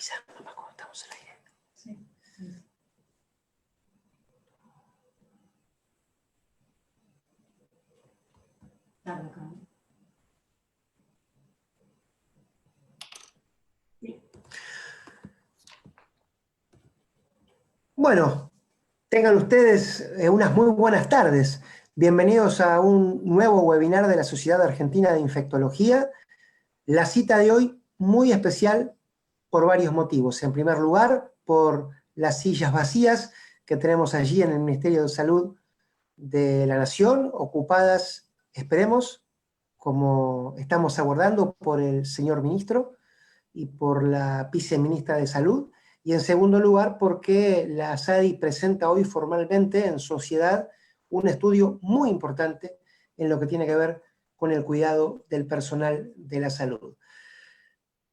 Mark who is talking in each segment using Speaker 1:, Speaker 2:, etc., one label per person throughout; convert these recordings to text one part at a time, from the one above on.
Speaker 1: avisando para cuando estamos al aire.
Speaker 2: Sí. Tarde acá. Sí.
Speaker 1: Bueno, tengan ustedes unas muy buenas tardes. Bienvenidos a un nuevo webinar de la Sociedad Argentina de Infectología. La cita de hoy muy especial por varios motivos. En primer lugar, por las sillas vacías que tenemos allí en el Ministerio de Salud de la Nación, ocupadas, esperemos, como estamos abordando, por el señor ministro y por la viceministra de Salud. Y en segundo lugar, porque la SADI presenta hoy formalmente en sociedad un estudio muy importante en lo que tiene que ver con el cuidado del personal de la salud.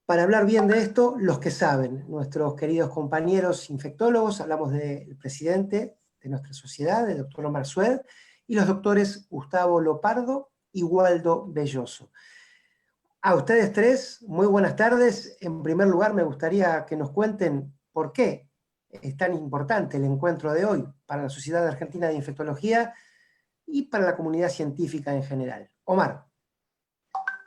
Speaker 1: Para hablar bien de esto, los que saben, nuestros queridos compañeros infectólogos, hablamos del presidente de nuestra sociedad, el doctor Omar Sued, y los doctores Gustavo Lopardo y Waldo Belloso. A ustedes tres, muy buenas tardes. En primer lugar, me gustaría que nos cuenten por qué es tan importante el encuentro de hoy para la Sociedad Argentina de Infectología y para la comunidad científica en general. Omar.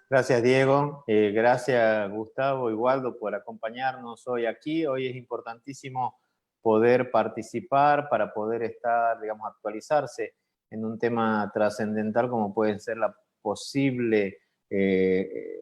Speaker 3: Gracias, Diego. Gracias, Gustavo y Waldo, por acompañarnos hoy aquí. Hoy es importantísimo poder participar para poder estar, digamos, actualizarse en un tema trascendental como puede ser la posible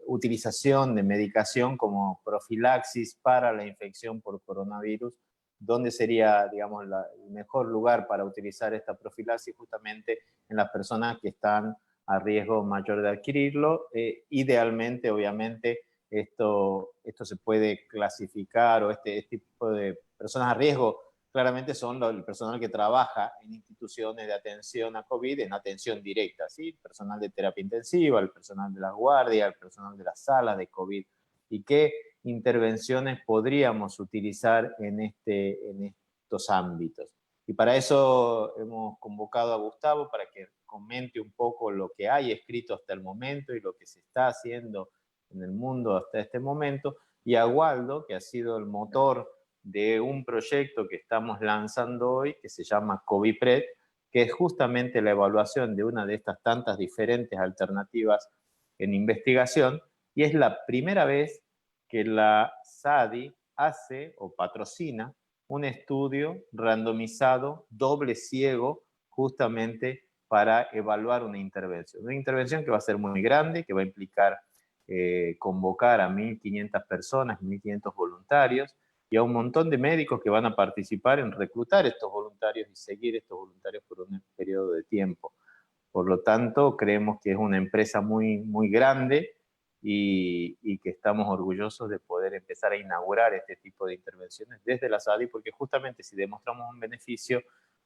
Speaker 3: utilización de medicación como profilaxis para la infección por coronavirus, donde sería, digamos, el mejor lugar para utilizar esta profilaxis justamente en las personas que están a riesgo mayor de adquirirlo. Idealmente, obviamente, esto se puede clasificar, o este tipo de personas a riesgo claramente son el personal que trabaja en instituciones de atención a COVID, en atención directa, ¿sí? El personal de terapia intensiva, el personal de las guardias, el personal de las salas de COVID. ¿Y qué intervenciones podríamos utilizar en estos ámbitos? Y para eso hemos convocado a Gustavo para que comente un poco lo que hay escrito hasta el momento y lo que se está haciendo en el mundo hasta este momento, y a Waldo, que ha sido el motor de un proyecto que estamos lanzando hoy, que se llama COVIPRED, que es justamente la evaluación de una de estas tantas diferentes alternativas en investigación, y es la primera vez que la SADI hace o patrocina un estudio randomizado, doble ciego, justamente para evaluar una intervención. Una intervención que va a ser muy grande, que va a implicar convocar a 1.500 personas, 1.500 voluntarios, y a un montón de médicos que van a participar en reclutar estos voluntarios y seguir estos voluntarios por un periodo de tiempo. Por lo tanto, creemos que es una empresa muy, muy grande y que estamos orgullosos de poder empezar a inaugurar este tipo de intervenciones desde la SADI, porque justamente si demostramos un beneficio,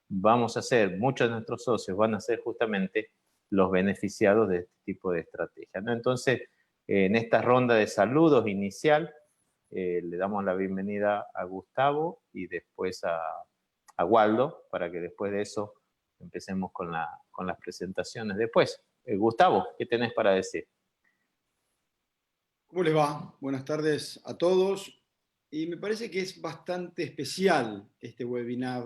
Speaker 3: vamos a ser, muchos de nuestros socios van a ser justamente los beneficiados de este tipo de estrategia, ¿no? Entonces, en esta ronda de saludos inicial, le damos la bienvenida a Gustavo y después a Waldo, para que después de eso empecemos con las presentaciones. Después, Gustavo, ¿qué tenés para decir?
Speaker 4: ¿Cómo les va? Buenas tardes a todos. Y me parece que es bastante especial este webinar,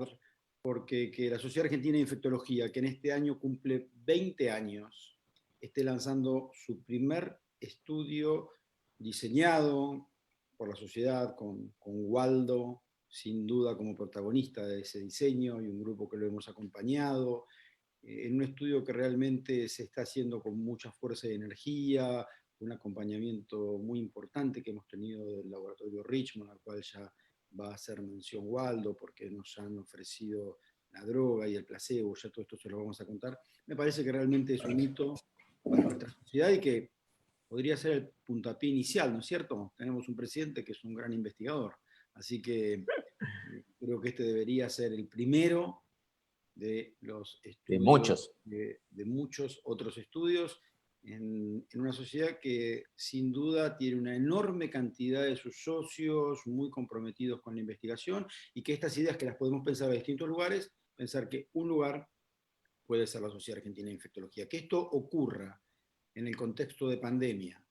Speaker 4: porque que la Sociedad Argentina de Infectología, que en este año cumple 20 años, esté lanzando su primer estudio diseñado por la sociedad, con Waldo, sin duda, como protagonista de ese diseño, y un grupo que lo hemos acompañado, en un estudio que realmente se está haciendo con mucha fuerza y energía, un acompañamiento muy importante que hemos tenido del laboratorio Richmond, al cual ya va a hacer mención Waldo, porque nos han ofrecido la droga y el placebo, ya todo esto se lo vamos a contar. Me parece que realmente es un hito para nuestra sociedad y que podría ser el puntapié inicial, ¿no es cierto? Tenemos un presidente que es un gran investigador, así que creo que este debería ser el primero de los estudios, de muchos otros estudios, en una sociedad que sin duda tiene una enorme cantidad de sus socios muy comprometidos con la investigación, y que estas ideas, que las podemos pensar a distintos lugares, pensar que un lugar puede ser la Sociedad Argentina de Infectología. Que esto ocurra en el contexto de pandemia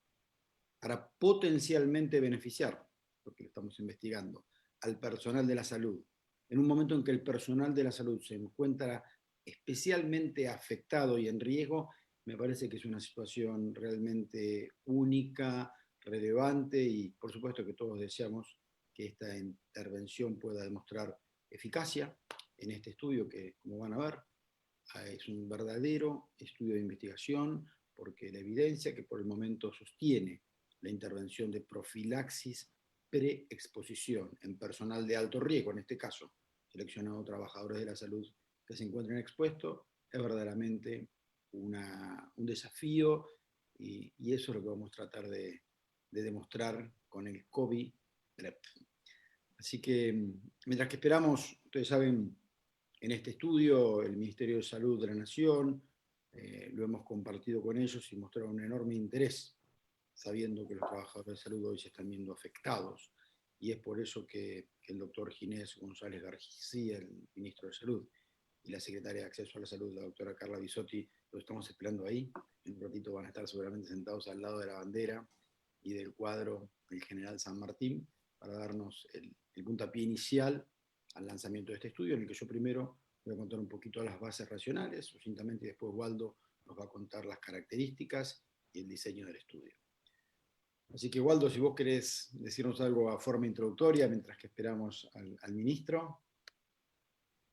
Speaker 4: para potencialmente beneficiar, porque estamos investigando, al personal de la salud, en un momento en que el personal de la salud se encuentra especialmente afectado y en riesgo, me parece que es una situación realmente única, relevante y por supuesto que todos deseamos que esta intervención pueda demostrar eficacia en este estudio que, como van a ver, es un verdadero estudio de investigación porque la evidencia que por el momento sostiene la intervención de profilaxis preexposición en personal de alto riesgo, en este caso seleccionado trabajadores de la salud que se encuentren expuestos, es verdaderamente un desafío y eso es lo que vamos a tratar de demostrar con el COVID-PrEP. Así que mientras que esperamos, ustedes saben, en este estudio el Ministerio de Salud de la Nación, lo hemos compartido con ellos y mostraron un enorme interés, sabiendo que los trabajadores de salud hoy se están viendo afectados. Y es por eso que el doctor Ginés González García, el ministro de Salud, y la secretaria de Acceso a la Salud, la doctora Carla Bisotti, lo estamos esperando ahí. En un ratito van a estar seguramente sentados al lado de la bandera y del cuadro del general San Martín para darnos el puntapié inicial al lanzamiento de este estudio, en el que yo primero voy a contar un poquito las bases racionales, sucintamente, y después Waldo nos va a contar las características y el diseño del estudio. Así que, Waldo, si vos querés decirnos algo a forma introductoria, mientras que esperamos al ministro.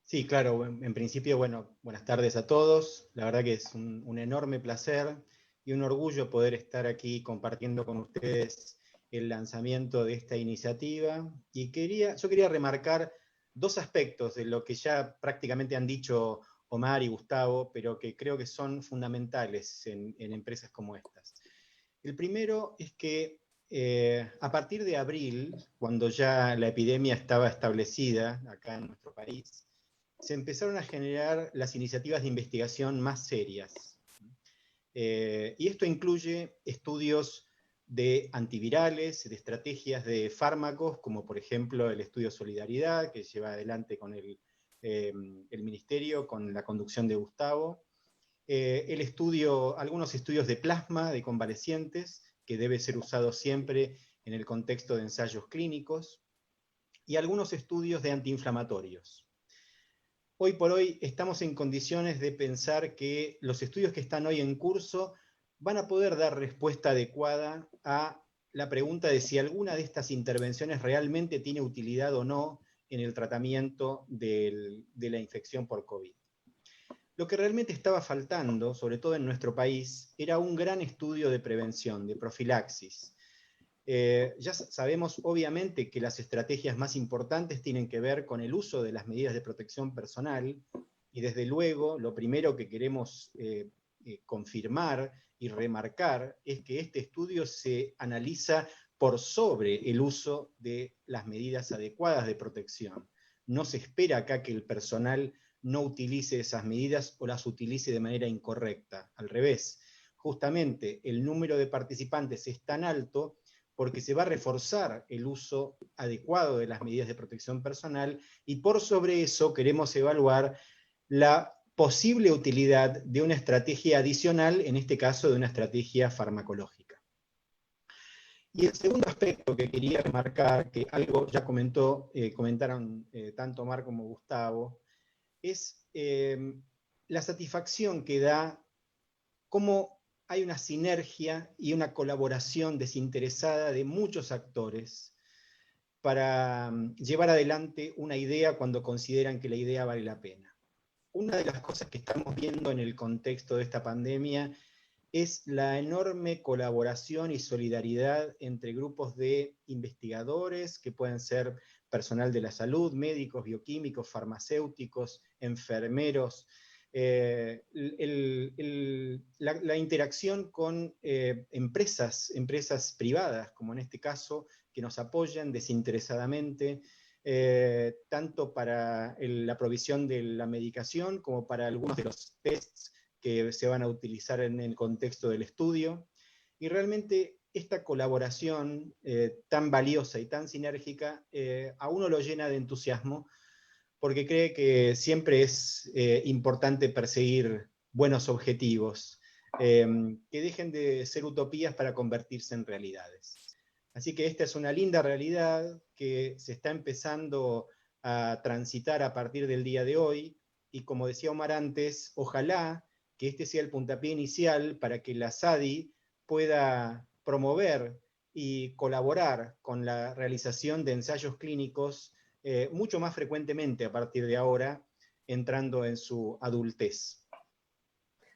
Speaker 5: Sí, claro, en principio, bueno, buenas tardes a todos. La verdad que es un enorme placer y un orgullo poder estar aquí compartiendo con ustedes el lanzamiento de esta iniciativa. Y yo quería remarcar dos aspectos de lo que ya prácticamente han dicho Omar y Gustavo, pero que creo que son fundamentales en empresas como estas. El primero es que a partir de abril, cuando ya la epidemia estaba establecida acá en nuestro país, se empezaron a generar las iniciativas de investigación más serias. Y esto incluye estudios de antivirales, de estrategias de fármacos, como por ejemplo el estudio Solidaridad, que lleva adelante con el Ministerio, con la conducción de Gustavo. Algunos estudios de plasma de convalecientes, que debe ser usado siempre en el contexto de ensayos clínicos, y algunos estudios de antiinflamatorios. Hoy por hoy estamos en condiciones de pensar que los estudios que están hoy en curso van a poder dar respuesta adecuada a la pregunta de si alguna de estas intervenciones realmente tiene utilidad o no en el tratamiento de la infección por COVID. Lo que realmente estaba faltando, sobre todo en nuestro país, era un gran estudio de prevención, de profilaxis. Ya sabemos obviamente que las estrategias más importantes tienen que ver con el uso de las medidas de protección personal y desde luego lo primero que queremos confirmar y remarcar es que este estudio se analiza por sobre el uso de las medidas adecuadas de protección. No se espera acá que el personal no utilice esas medidas o las utilice de manera incorrecta. Al revés, justamente el número de participantes es tan alto porque se va a reforzar el uso adecuado de las medidas de protección personal y por sobre eso queremos evaluar la posible utilidad de una estrategia adicional, en este caso de una estrategia farmacológica. Y el segundo aspecto que quería remarcar, que algo ya comentaron tanto Omar como Gustavo, es la satisfacción que da cómo hay una sinergia y una colaboración desinteresada de muchos actores para llevar adelante una idea cuando consideran que la idea vale la pena. Una de las cosas que estamos viendo en el contexto de esta pandemia es la enorme colaboración y solidaridad entre grupos de investigadores, que pueden ser personal de la salud, médicos, bioquímicos, farmacéuticos, enfermeros, la interacción con empresas privadas, como en este caso, que nos apoyan desinteresadamente, tanto para la provisión de la medicación como para algunos de los tests que se van a utilizar en el contexto del estudio. Y realmente esta colaboración tan valiosa y tan sinérgica a uno lo llena de entusiasmo, porque cree que siempre es importante perseguir buenos objetivos, que dejen de ser utopías para convertirse en realidades. Así que esta es una linda realidad que se está empezando a transitar a partir del día de hoy, y como decía Omar antes, ojalá que este sea el puntapié inicial para que la SADI pueda promover y colaborar con la realización de ensayos clínicos mucho más frecuentemente a partir de ahora, entrando en su adultez.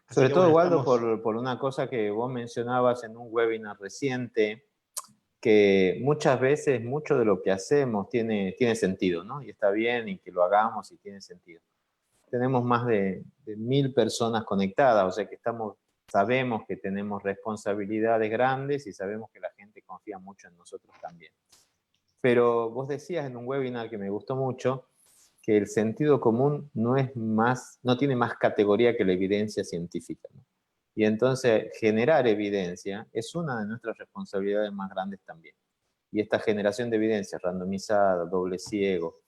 Speaker 5: Así
Speaker 3: Sobre
Speaker 5: que,
Speaker 3: todo,
Speaker 5: bueno,
Speaker 3: Waldo,
Speaker 5: estamos...
Speaker 3: por una cosa que vos mencionabas en un webinar reciente, que muchas veces mucho de lo que hacemos tiene sentido, ¿no? Y está bien y que lo hagamos y tiene sentido. Tenemos más de 1000 personas conectadas, o sea que sabemos que tenemos responsabilidades grandes y sabemos que la gente confía mucho en nosotros también. Pero vos decías en un webinar que me gustó mucho que el sentido común no tiene más categoría que la evidencia científica, ¿no? Y entonces generar evidencia es una de nuestras responsabilidades más grandes también. Y esta generación de evidencia randomizada, doble ciego,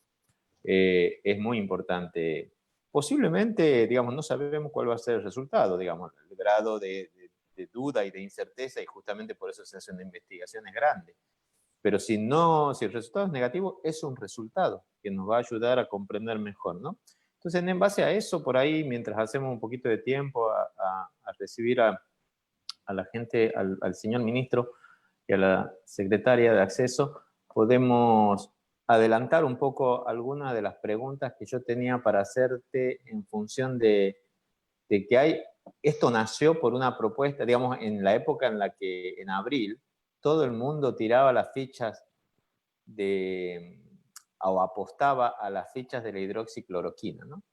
Speaker 3: es muy importante. Posiblemente, digamos, no sabemos cuál va a ser el resultado, digamos, el grado de duda y de incerteza, y justamente por eso se hacen investigaciones grandes. Pero si el resultado es negativo, es un resultado que nos va a ayudar a comprender mejor, ¿no? Entonces, en base a eso, por ahí, mientras hacemos un poquito de tiempo a recibir a la gente, al señor ministro y a la secretaria de acceso, podemos adelantar un poco algunas de las preguntas que yo tenía para hacerte en función de que esto nació por una propuesta, digamos, en la época en la que en abril todo el mundo tiraba las fichas o apostaba a las fichas de la hidroxicloroquina, ¿no?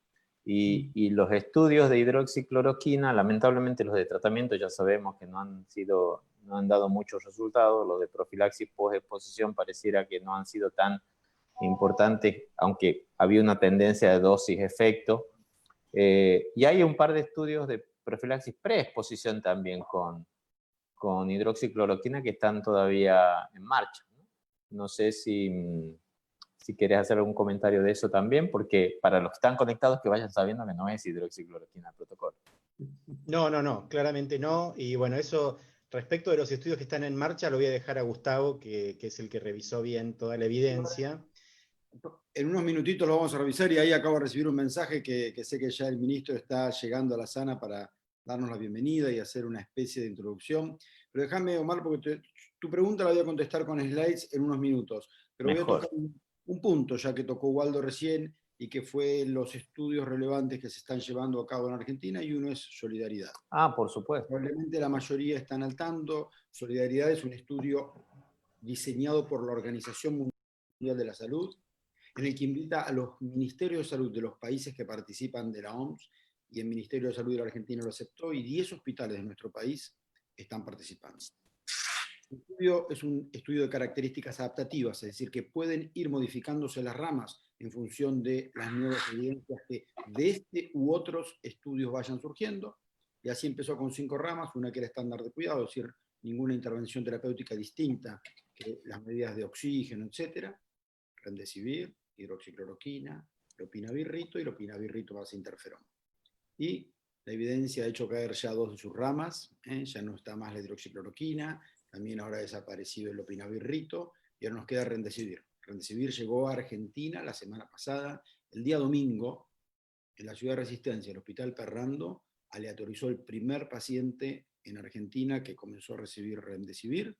Speaker 3: Y los estudios de hidroxicloroquina, lamentablemente los de tratamiento ya sabemos que no han dado muchos resultados, los de profilaxis post-exposición pareciera que no han sido tan importantes, aunque había una tendencia de dosis-efecto. Y hay un par de estudios de profilaxis pre-exposición también con hidroxicloroquina que están todavía en marcha, ¿no? No sé si querés hacer algún comentario de eso también, porque para los que están conectados que vayan sabiendo que no es hidroxicloroquina el protocolo.
Speaker 5: No, claramente no. Y bueno, eso respecto de los estudios que están en marcha, lo voy a dejar a Gustavo, que es el que revisó bien toda la evidencia.
Speaker 4: En unos minutitos lo vamos a revisar, y ahí acabo de recibir un mensaje que sé que ya el ministro está llegando a la sala para darnos la bienvenida y hacer una especie de introducción. Pero déjame, Omar, porque tu pregunta la voy a contestar con slides en unos minutos. Pero
Speaker 3: Mejor.
Speaker 4: voy a tocar un punto, ya que tocó Waldo recién, y que fue los estudios relevantes que se están llevando a cabo en Argentina, y uno es solidaridad.
Speaker 3: Ah, por supuesto.
Speaker 4: Probablemente la mayoría están al tanto. Solidaridad es un estudio diseñado por la Organización Mundial de la Salud, en el que invita a los ministerios de salud de los países que participan de la OMS, y el Ministerio de Salud de la Argentina lo aceptó, y 10 hospitales de nuestro país están participando. El estudio es un estudio de características adaptativas, es decir, que pueden ir modificándose las ramas en función de las nuevas evidencias que de este u otros estudios vayan surgiendo. Y así empezó con 5 ramas, una que era estándar de cuidado, es decir, ninguna intervención terapéutica distinta que las medidas de oxígeno, etc. Remdesivir, hidroxicloroquina, lopinavir-rito y lopinavir-rito más interferón. Y la evidencia ha hecho caer ya 2 de sus ramas, ya no está más la hidroxicloroquina, también ahora ha desaparecido el lopinavir-rito, y ahora nos queda Remdesivir. Remdesivir llegó a Argentina la semana pasada, el día domingo, en la ciudad de Resistencia, el Hospital Ferrando aleatorizó el primer paciente en Argentina que comenzó a recibir Remdesivir,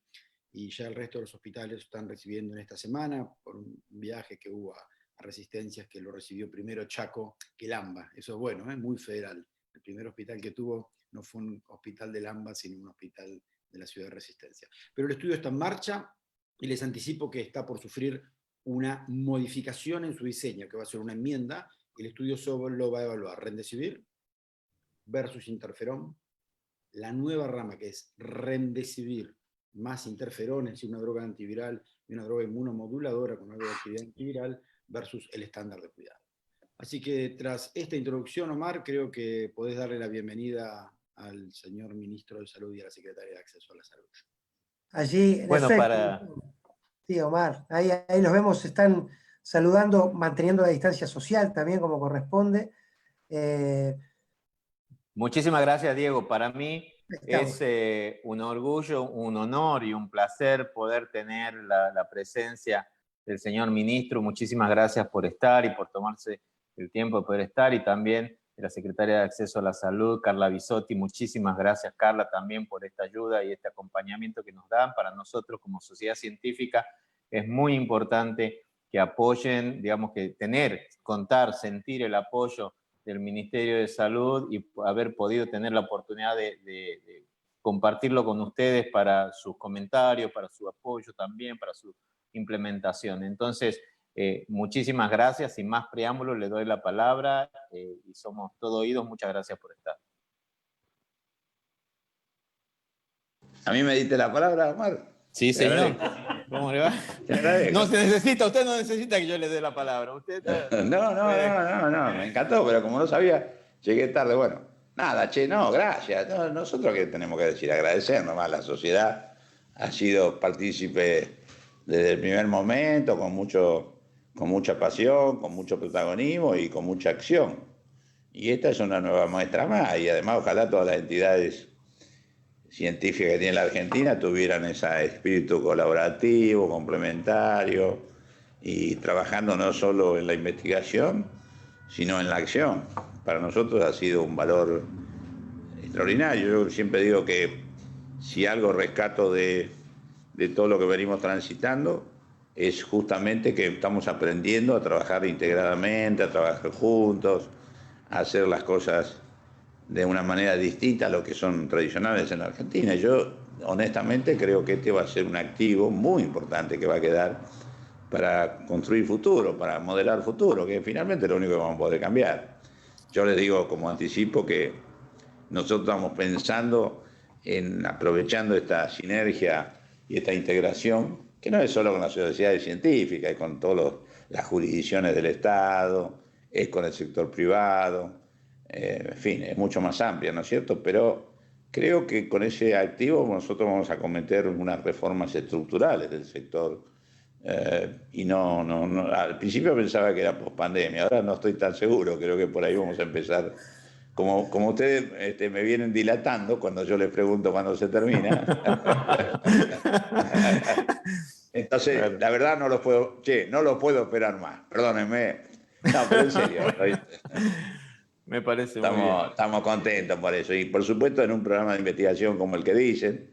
Speaker 4: y ya el resto de los hospitales están recibiendo en esta semana, por un viaje que hubo a Resistencias, que lo recibió primero Chaco que Lamba. Eso es bueno, muy federal. El primer hospital que tuvo no fue un hospital de Lamba, sino un hospital de la ciudad de Resistencia. Pero el estudio está en marcha, y les anticipo que está por sufrir una modificación en su diseño, que va a ser una enmienda. El estudio lo va a evaluar Remdesivir versus interferón, la nueva rama que es Remdesivir más interferón, es decir, una droga antiviral y una droga inmunomoduladora con algo de actividad antiviral, versus el estándar de cuidado. Así que tras esta introducción, Omar, creo que podés darle la bienvenida al señor Ministro de Salud y a la Secretaria de Acceso a la Salud.
Speaker 1: Allí, en
Speaker 3: Bueno,
Speaker 1: efecto, sí, Omar, ahí los vemos, están saludando, manteniendo la distancia social también como corresponde.
Speaker 3: Muchísimas gracias, Diego. Para mí Es un orgullo, un honor y un placer poder tener la presencia del señor ministro. Muchísimas gracias por estar y por tomarse el tiempo de poder estar, y también de la secretaria de Acceso a la Salud, Carla Bisotti. Muchísimas gracias, Carla, también por esta ayuda y este acompañamiento que nos dan. Para nosotros como sociedad científica es muy importante que apoyen, digamos, que contar, sentir el apoyo del Ministerio de Salud y haber podido tener la oportunidad de compartirlo con ustedes para sus comentarios, para su apoyo también, para su implementación. Entonces, muchísimas gracias. Sin más preámbulos, le doy la palabra y somos todo oídos. Muchas gracias por estar.
Speaker 6: ¿A mí me diste la palabra, Omar?
Speaker 3: Sí, señor. ¿Cómo le va?
Speaker 6: Te agradezco.
Speaker 3: No se necesita, usted no necesita que yo le dé la palabra. Usted
Speaker 6: No, me encantó, pero como no sabía, llegué tarde. Bueno, nada, no, gracias. No, nosotros qué tenemos que decir, agradecer nomás. La sociedad ha sido partícipe desde el primer momento, con mucha pasión, con mucho protagonismo y con mucha acción. Y esta es una nueva muestra más, y además ojalá todas las entidades científicas que tiene la Argentina tuvieran ese espíritu colaborativo, complementario, y trabajando no solo en la investigación, sino en la acción. Para nosotros ha sido un valor extraordinario. Yo siempre digo que si algo rescato de todo lo que venimos transitando, es justamente que estamos aprendiendo a trabajar integradamente, a trabajar juntos, a hacer las cosas de una manera distinta a lo que son tradicionales en la Argentina. Yo honestamente creo que este va a ser un activo muy importante que va a quedar para construir futuro, para modelar futuro, que finalmente es lo único que vamos a poder cambiar. Yo les digo como anticipo que nosotros estamos pensando en aprovechando esta sinergia y esta integración, que no es solo con las sociedades científicas, es con todas las jurisdicciones del Estado, es con el sector privado, en fin, es mucho más amplia, ¿no es cierto? Pero creo que con ese activo nosotros vamos a cometer unas reformas estructurales del sector. Y no, al principio pensaba que era pospandemia, ahora no estoy tan seguro, creo que por ahí vamos a empezar. Como ustedes me vienen dilatando cuando yo les pregunto cuándo se termina. Entonces, la verdad no lo puedo esperar más, perdónenme. No, pero en serio.
Speaker 3: Me parece muy bien.
Speaker 6: Estamos contentos por eso. Y por supuesto en un programa de investigación como el que dicen,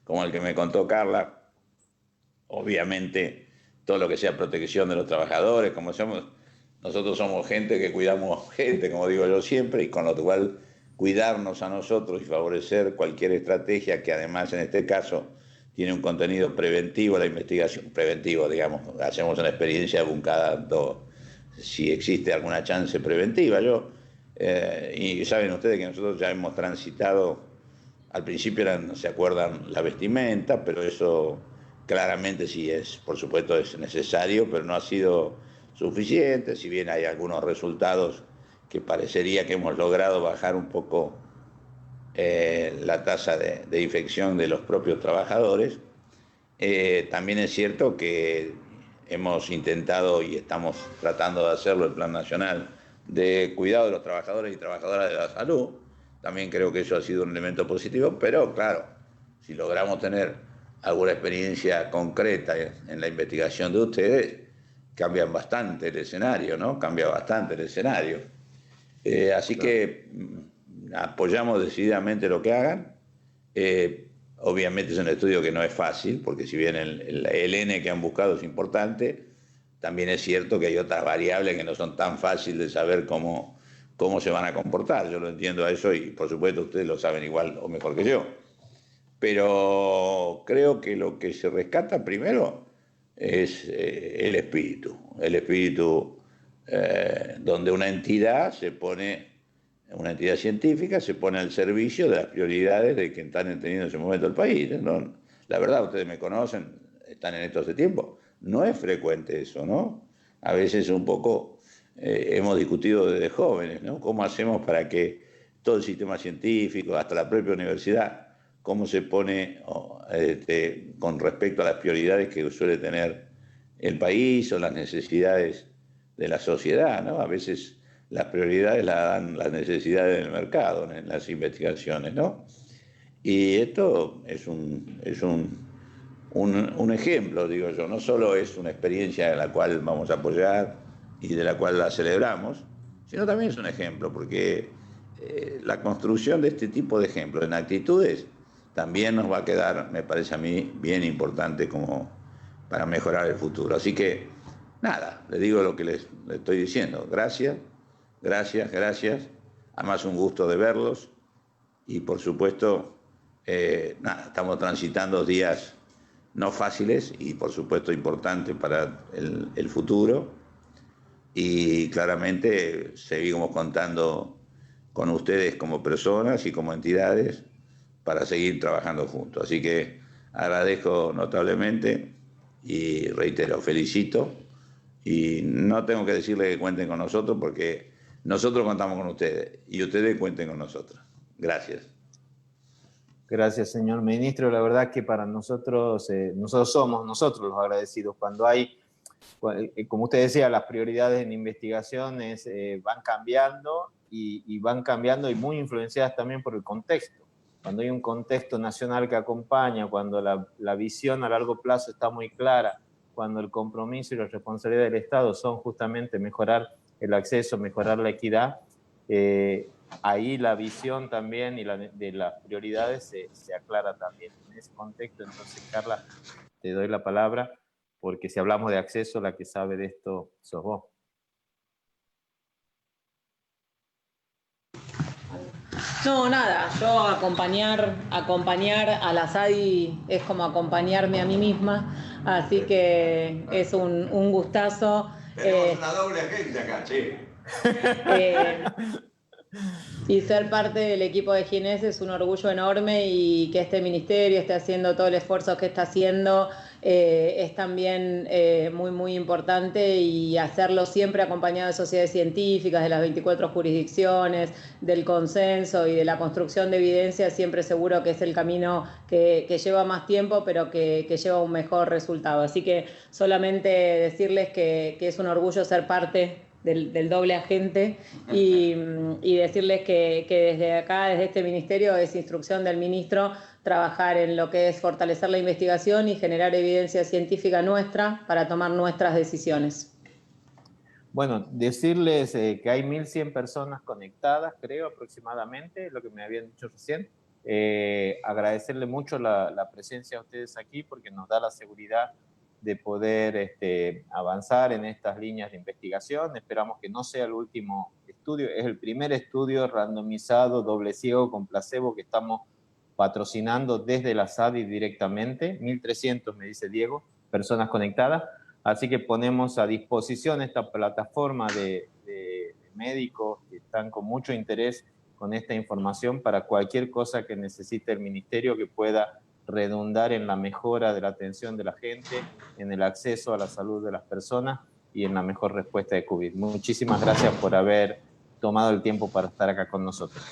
Speaker 6: como el que me contó Carla, obviamente todo lo que sea protección de los trabajadores, nosotros somos gente que cuidamos gente, como digo yo siempre, y con lo cual cuidarnos a nosotros y favorecer cualquier estrategia que además en este caso tiene un contenido preventivo, la investigación, preventivo, digamos, hacemos una experiencia cada si existe alguna chance preventiva. Y saben ustedes que nosotros ya hemos transitado, al principio se acuerdan la vestimenta, pero eso claramente sí por supuesto es necesario, pero no ha sido suficiente, si bien hay algunos resultados que parecería que hemos logrado bajar un poco la tasa de infección de los propios trabajadores. También es cierto que hemos intentado y estamos tratando de hacerlo el Plan Nacional de Cuidado de los Trabajadores y Trabajadoras de la Salud. También creo que eso ha sido un elemento positivo, pero claro, si logramos tener alguna experiencia concreta en la investigación de ustedes, cambian bastante el escenario, ¿no? Cambia bastante el escenario. Así que apoyamos decididamente lo que hagan. Obviamente es un estudio que no es fácil, porque si bien el N que han buscado es importante, también es cierto que hay otras variables que no son tan fáciles de saber cómo se van a comportar. Yo lo entiendo a eso y por supuesto ustedes lo saben igual o mejor que yo. Pero creo que lo que se rescata primero es el espíritu donde una entidad científica se pone al servicio de las prioridades de que están teniendo en ese momento el país. ¿No? La verdad, ustedes me conocen, están en esto hace tiempo, no es frecuente eso, ¿no? A veces un poco hemos discutido desde jóvenes, ¿no? ¿Cómo hacemos para que todo el sistema científico, hasta la propia universidad, cómo se pone con respecto a las prioridades que suele tener el país o las necesidades de la sociedad, ¿no? A veces las prioridades las dan las necesidades del mercado en las investigaciones, ¿no? Y esto es un ejemplo, digo yo, no solo es una experiencia en la cual vamos a apoyar y de la cual la celebramos, sino también es un ejemplo, porque la construcción de este tipo de ejemplos en actitudes también nos va a quedar, me parece a mí, bien importante como para mejorar el futuro. Así que, nada, les digo lo que les estoy diciendo. Gracias, gracias, gracias. Además, un gusto de verlos y, por supuesto, nada, estamos transitando días no fáciles y, por supuesto, importantes para el futuro. Y claramente seguimos contando con ustedes como personas y como entidades para seguir trabajando juntos. Así que agradezco notablemente y reitero, felicito. Y no tengo que decirle que cuenten con nosotros porque nosotros contamos con ustedes y ustedes cuenten con nosotros. Gracias.
Speaker 3: Gracias, señor ministro. La verdad que para nosotros, nosotros somos nosotros los agradecidos. Cuando hay, como usted decía, las prioridades en investigaciones van cambiando y van cambiando y muy influenciadas también por el contexto. Cuando hay un contexto nacional que acompaña, cuando la visión a largo plazo está muy clara, cuando el compromiso y la responsabilidad del Estado son justamente mejorar el acceso, mejorar la equidad, ahí la visión también y de las prioridades se aclara también. En ese contexto, entonces, Carla, te doy la palabra, porque si hablamos de acceso, la que sabe de esto sos vos.
Speaker 2: No, nada, yo acompañar a la SADI es como acompañarme a mí misma, así que es un gustazo.
Speaker 6: Tenemos una doble agencia acá, che.
Speaker 2: Y ser parte del equipo de Ginés es un orgullo enorme y que este ministerio esté haciendo todo el esfuerzo que está haciendo es también muy, muy importante y hacerlo siempre acompañado de sociedades científicas, de las 24 jurisdicciones, del consenso y de la construcción de evidencia, siempre seguro que es el camino que lleva más tiempo, pero que lleva un mejor resultado. Así que solamente decirles que es un orgullo ser parte del doble agente y decirles que desde acá, desde este ministerio, es instrucción del ministro trabajar en lo que es fortalecer la investigación y generar evidencia científica nuestra para tomar nuestras decisiones.
Speaker 3: Bueno, decirles que hay 1.100 personas conectadas, creo, aproximadamente, lo que me habían dicho recién. Agradecerle mucho la presencia de ustedes aquí porque nos da la seguridad de poder avanzar en estas líneas de investigación. Esperamos que no sea el último estudio, es el primer estudio randomizado, doble ciego, con placebo que estamos patrocinando desde la SADI directamente. 1.300, me dice Diego, personas conectadas. Así que ponemos a disposición esta plataforma de médicos que están con mucho interés con esta información para cualquier cosa que necesite el ministerio que pueda redundar en la mejora de la atención de la gente, en el acceso a la salud de las personas y en la mejor respuesta de COVID. Muchísimas gracias por haber tomado el tiempo para estar acá con nosotros.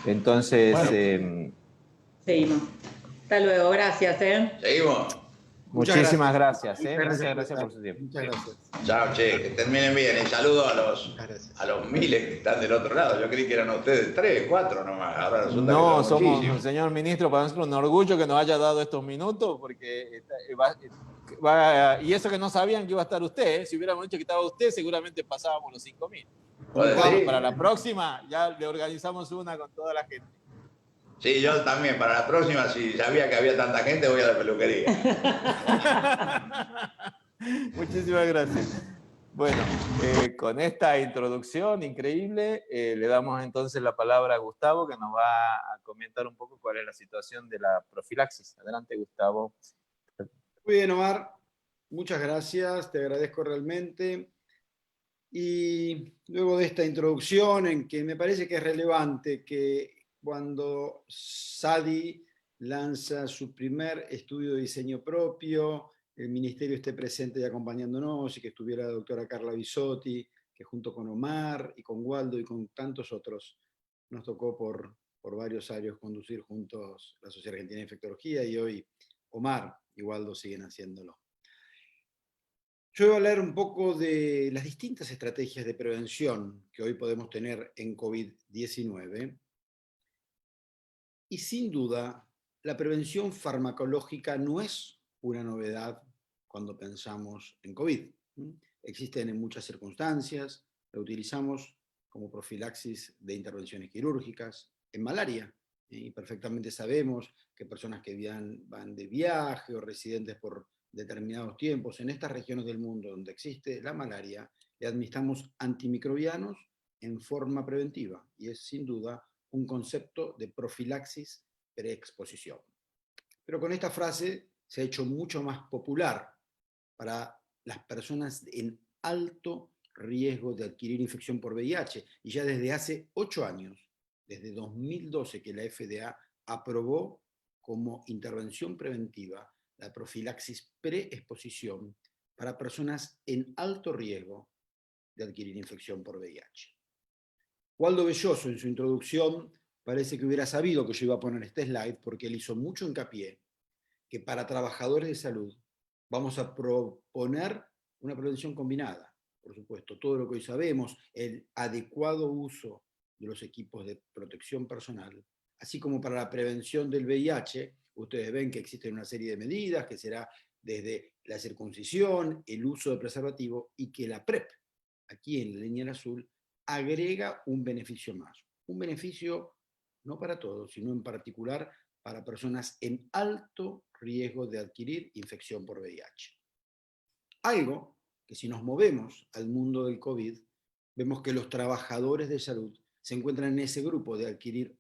Speaker 3: Entonces...
Speaker 2: Bueno. Seguimos. Hasta luego, gracias.
Speaker 6: Seguimos.
Speaker 3: Muchísimas gracias.
Speaker 4: Muchas
Speaker 3: gracias por su tiempo.
Speaker 4: Muchas gracias.
Speaker 6: Chao, che, que terminen bien. Y saludo a los miles que están del otro lado. Yo creí que eran ustedes 3, 4 nomás. Ahora resulta
Speaker 3: no,
Speaker 6: que
Speaker 3: somos,
Speaker 6: muchísimos.
Speaker 3: señor ministro, para nosotros un orgullo que nos haya dado estos minutos, porque y eso que no sabían que iba a estar usted, si hubiéramos dicho que estaba usted, seguramente pasábamos los 5.000. Vamos, para la próxima ya le organizamos una con toda la gente.
Speaker 6: Sí, yo también. Para la próxima, si sabía que había tanta gente, voy a la peluquería.
Speaker 3: Muchísimas gracias. Bueno, con esta introducción increíble, le damos entonces la palabra a Gustavo, que nos va a comentar un poco cuál es la situación de la profilaxis. Adelante, Gustavo.
Speaker 4: Muy bien, Omar. Muchas gracias, te agradezco realmente. Y luego de esta introducción, en que me parece que es relevante que cuando SADI lanza su primer estudio de diseño propio, el ministerio esté presente y acompañándonos, y que estuviera la doctora Carla Bisotti, que junto con Omar y con Waldo y con tantos otros nos tocó por varios años conducir juntos la Sociedad Argentina de Infectología, y hoy Omar y Waldo siguen haciéndolo. Yo voy a hablar un poco de las distintas estrategias de prevención que hoy podemos tener en COVID-19 Y sin duda, la prevención farmacológica no es una novedad cuando pensamos en COVID. Existen en muchas circunstancias, la utilizamos como profilaxis de intervenciones quirúrgicas, en malaria, y perfectamente sabemos que personas que van de viaje o residentes por determinados tiempos en estas regiones del mundo donde existe la malaria, le administramos antimicrobianos en forma preventiva, y es sin duda un concepto de profilaxis preexposición. Pero con esta frase se ha hecho mucho más popular para las personas en alto riesgo de adquirir infección por VIH, y ya desde hace 8 años, desde 2012 que la FDA aprobó como intervención preventiva la profilaxis preexposición para personas en alto riesgo de adquirir infección por VIH. Waldo Belloso, en su introducción, parece que hubiera sabido que yo iba a poner este slide, porque él hizo mucho hincapié que para trabajadores de salud vamos a proponer una prevención combinada. Por supuesto, todo lo que hoy sabemos, el adecuado uso de los equipos de protección personal, así como para la prevención del VIH, ustedes ven que existen una serie de medidas, que será desde la circuncisión, el uso de preservativo, y que la PrEP, aquí en la línea en azul, agrega un beneficio más. Un beneficio no para todos, sino en particular para personas en alto riesgo de adquirir infección por VIH. Algo que, si nos movemos al mundo del COVID, vemos que los trabajadores de salud se encuentran en ese grupo de adquirir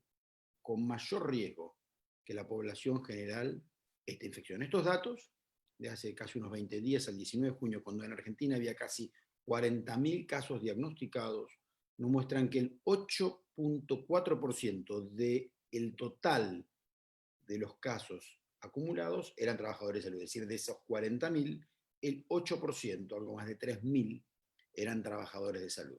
Speaker 4: con mayor riesgo que la población general esta infección. Estos datos, de hace casi unos 20 días, al 19 de junio, cuando en Argentina había casi 40.000 casos diagnosticados, nos muestran que el 8.4% del total de los casos acumulados eran trabajadores de salud. Es decir, de esos 40.000, el 8%, algo más de 3.000, eran trabajadores de salud.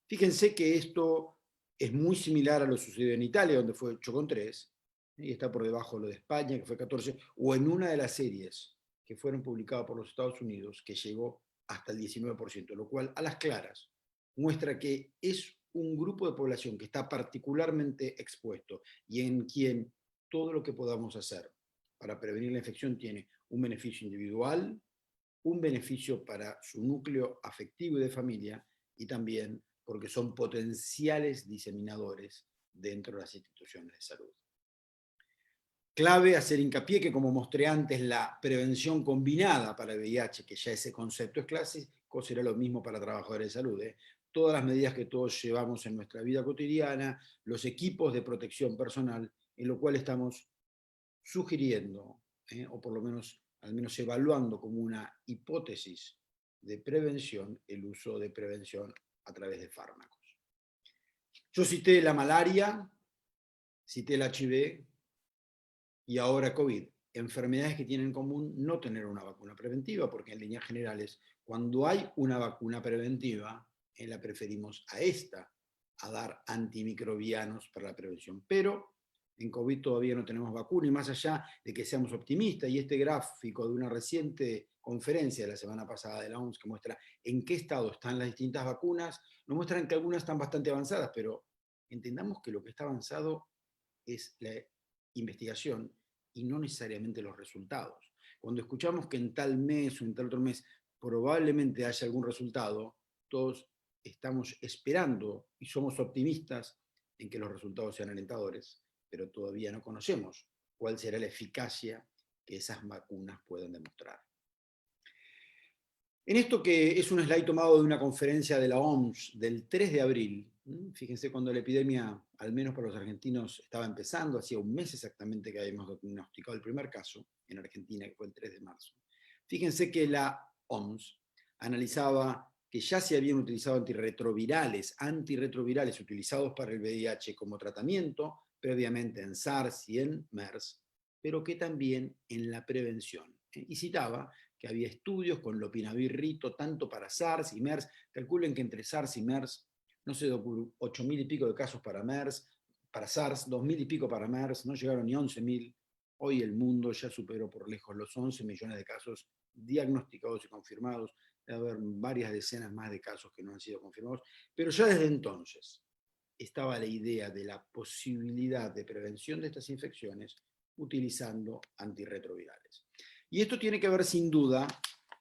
Speaker 4: Fíjense que esto es muy similar a lo sucedido en Italia, donde fue 8,3, y está por debajo lo de España, que fue 14, o en una de las series que fueron publicadas por los Estados Unidos, que llegó hasta el 19%, lo cual, a las claras, muestra que es un grupo de población que está particularmente expuesto y en quien todo lo que podamos hacer para prevenir la infección tiene un beneficio individual, un beneficio para su núcleo afectivo y de familia, y también porque son potenciales diseminadores dentro de las instituciones de salud. Clave hacer hincapié que, como mostré antes, la prevención combinada para el VIH, que ya ese concepto es clásico, será lo mismo para trabajadores de salud. Todas las medidas que todos llevamos en nuestra vida cotidiana, los equipos de protección personal, en lo cual estamos sugiriendo, o por lo menos al menos evaluando como una hipótesis de prevención, el uso de prevención a través de fármacos. Yo cité la malaria, cité el HIV y ahora COVID, enfermedades que tienen en común no tener una vacuna preventiva, porque en líneas generales, cuando hay una vacuna preventiva, la preferimos a esta, a dar antimicrobianos para la prevención. Pero en COVID todavía no tenemos vacuna, y más allá de que seamos optimistas, y este gráfico de una reciente conferencia de la semana pasada de la OMS que muestra en qué estado están las distintas vacunas, nos muestran que algunas están bastante avanzadas, pero entendamos que lo que está avanzado es la investigación y no necesariamente los resultados. Cuando escuchamos que en tal mes o en tal otro mes probablemente haya algún resultado, todos estamos esperando y somos optimistas en que los resultados sean alentadores, pero todavía no conocemos cuál será la eficacia que esas vacunas puedan demostrar. En esto, que es un slide tomado de una conferencia de la OMS del 3 de abril, fíjense, cuando la epidemia, al menos para los argentinos, estaba empezando, hacía un mes exactamente que habíamos diagnosticado el primer caso en Argentina, que fue el 3 de marzo. Fíjense que la OMS analizaba que ya se habían utilizado antirretrovirales utilizados para el VIH como tratamiento previamente en SARS y en MERS, pero que también en la prevención. Y citaba que había estudios con lopinavir tanto para SARS y MERS. Calculen que entre SARS y MERS, no sé, 8.000 y pico de casos para MERS, para SARS, 2.000 y pico para MERS, no llegaron ni 11.000. Hoy el mundo ya superó por lejos los 11 millones de casos diagnosticados y confirmados. Debe haber varias decenas más de casos que no han sido confirmados, pero ya desde entonces estaba la idea de la posibilidad de prevención de estas infecciones utilizando antirretrovirales. Y esto tiene que ver sin duda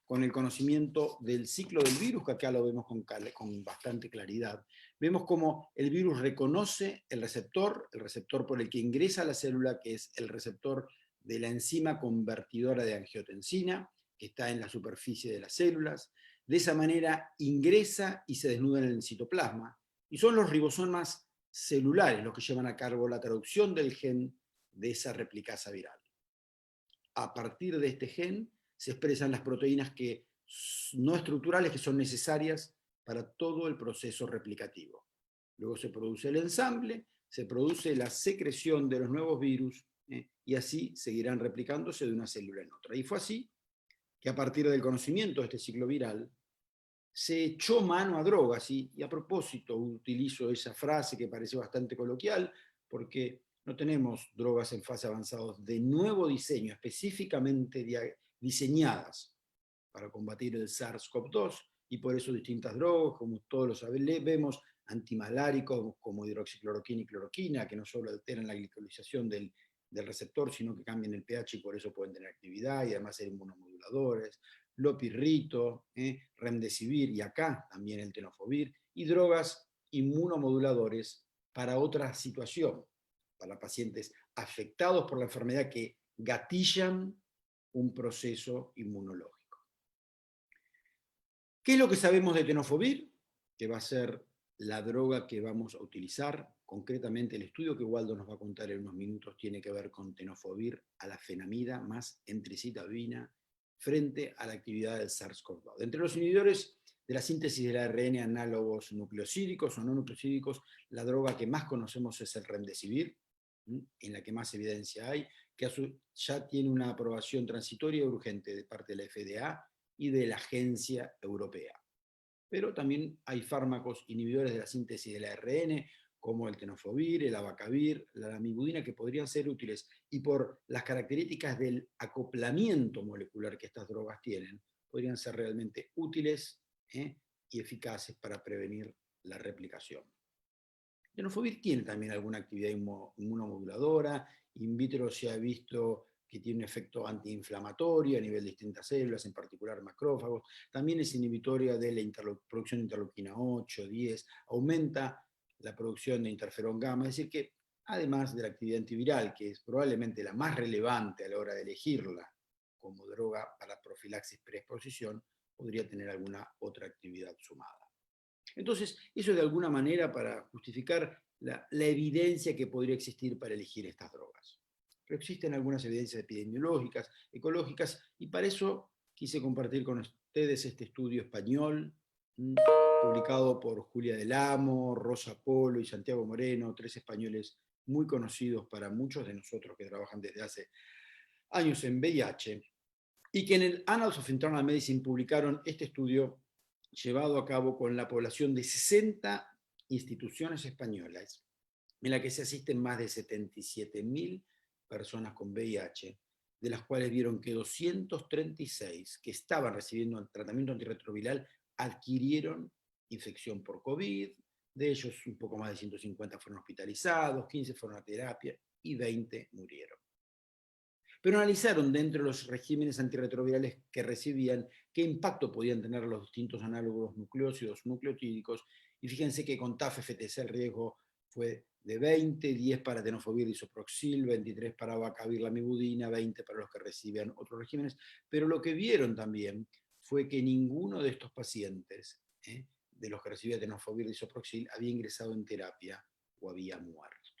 Speaker 4: con el conocimiento del ciclo del virus, que acá lo vemos con bastante claridad. Vemos cómo el virus reconoce el receptor por el que ingresa a la célula, que es el receptor de la enzima convertidora de angiotensina, que está en la superficie de las células. De esa manera ingresa y se desnuda en el citoplasma, y son los ribosomas celulares los que llevan a cabo la traducción del gen de esa replicasa viral. A partir de este gen se expresan las proteínas no estructurales que son necesarias para todo el proceso replicativo. Luego se produce el ensamble, se produce la secreción de los nuevos virus, y así seguirán replicándose de una célula en otra. Y fue así que a partir del conocimiento de este ciclo viral, se echó mano a drogas, y a propósito utilizo esa frase que parece bastante coloquial, porque no tenemos drogas en fase avanzada de nuevo diseño, específicamente diseñadas para combatir el SARS-CoV-2, y por eso distintas drogas, como todos lo vemos, antimaláricos como hidroxicloroquina y cloroquina, que no solo alteran la glicolización del receptor, sino que cambian el pH y por eso pueden tener actividad, y además ser inmunomoduladores, lopirrito, remdesivir, y acá también el tenofovir, y drogas inmunomoduladores para otra situación, para pacientes afectados por la enfermedad que gatillan un proceso inmunológico. ¿Qué es lo que sabemos de tenofovir? Que va a ser la droga que vamos a utilizar. Concretamente, el estudio que Waldo nos va a contar en unos minutos tiene que ver con tenofovir a la fenamida más entricitabina frente a la actividad del SARS-CoV-2. Entre los inhibidores de la síntesis del ARN análogos nucleosídicos o no nucleosídicos, la droga que más conocemos es el remdesivir, en la que más evidencia hay, que ya tiene una aprobación transitoria y urgente de parte de la FDA y de la Agencia Europea. Pero también hay fármacos inhibidores de la síntesis del ARN, como el tenofovir, el abacavir, la lamivudina, que podrían ser útiles, y por las características del acoplamiento molecular que estas drogas tienen, podrían ser realmente útiles y eficaces para prevenir la replicación. El tenofovir tiene también alguna actividad inmunomoduladora, in vitro se ha visto que tiene un efecto antiinflamatorio a nivel de distintas células, en particular macrófagos. También es inhibitoria de la producción de interleuquina 8, 10, aumenta la producción de interferón gamma, es decir que además de la actividad antiviral, que es probablemente la más relevante a la hora de elegirla como droga para profilaxis preexposición, podría tener alguna otra actividad sumada. Entonces, eso de alguna manera para justificar la evidencia que podría existir para elegir estas drogas. Pero existen algunas evidencias epidemiológicas, ecológicas, y para eso quise compartir con ustedes este estudio español, publicado por Julia del Amo, Rosa Polo y Santiago Moreno, 3 españoles muy conocidos para muchos de nosotros que trabajan desde hace años en VIH, y que en el Annals of Internal Medicine publicaron este estudio llevado a cabo con la población de 60 instituciones españolas, en la que se asisten más de 77.000 personas con VIH, de las cuales vieron que 236 que estaban recibiendo el tratamiento antirretroviral adquirieron infección por COVID, de ellos un poco más de 150 fueron hospitalizados, 15 fueron a terapia y 20 murieron. Pero analizaron dentro de los regímenes antirretrovirales que recibían qué impacto podían tener los distintos análogos nucleósidos nucleotídicos, y fíjense que con TAF-FTC el riesgo fue de 20, 10 para tenofovir disoproxil, 23 para abacavir lamivudina, 20 para los que recibían otros regímenes, pero lo que vieron también fue que ninguno de estos pacientes, de los que recibía tenofovir disoproxil, había ingresado en terapia o había muerto.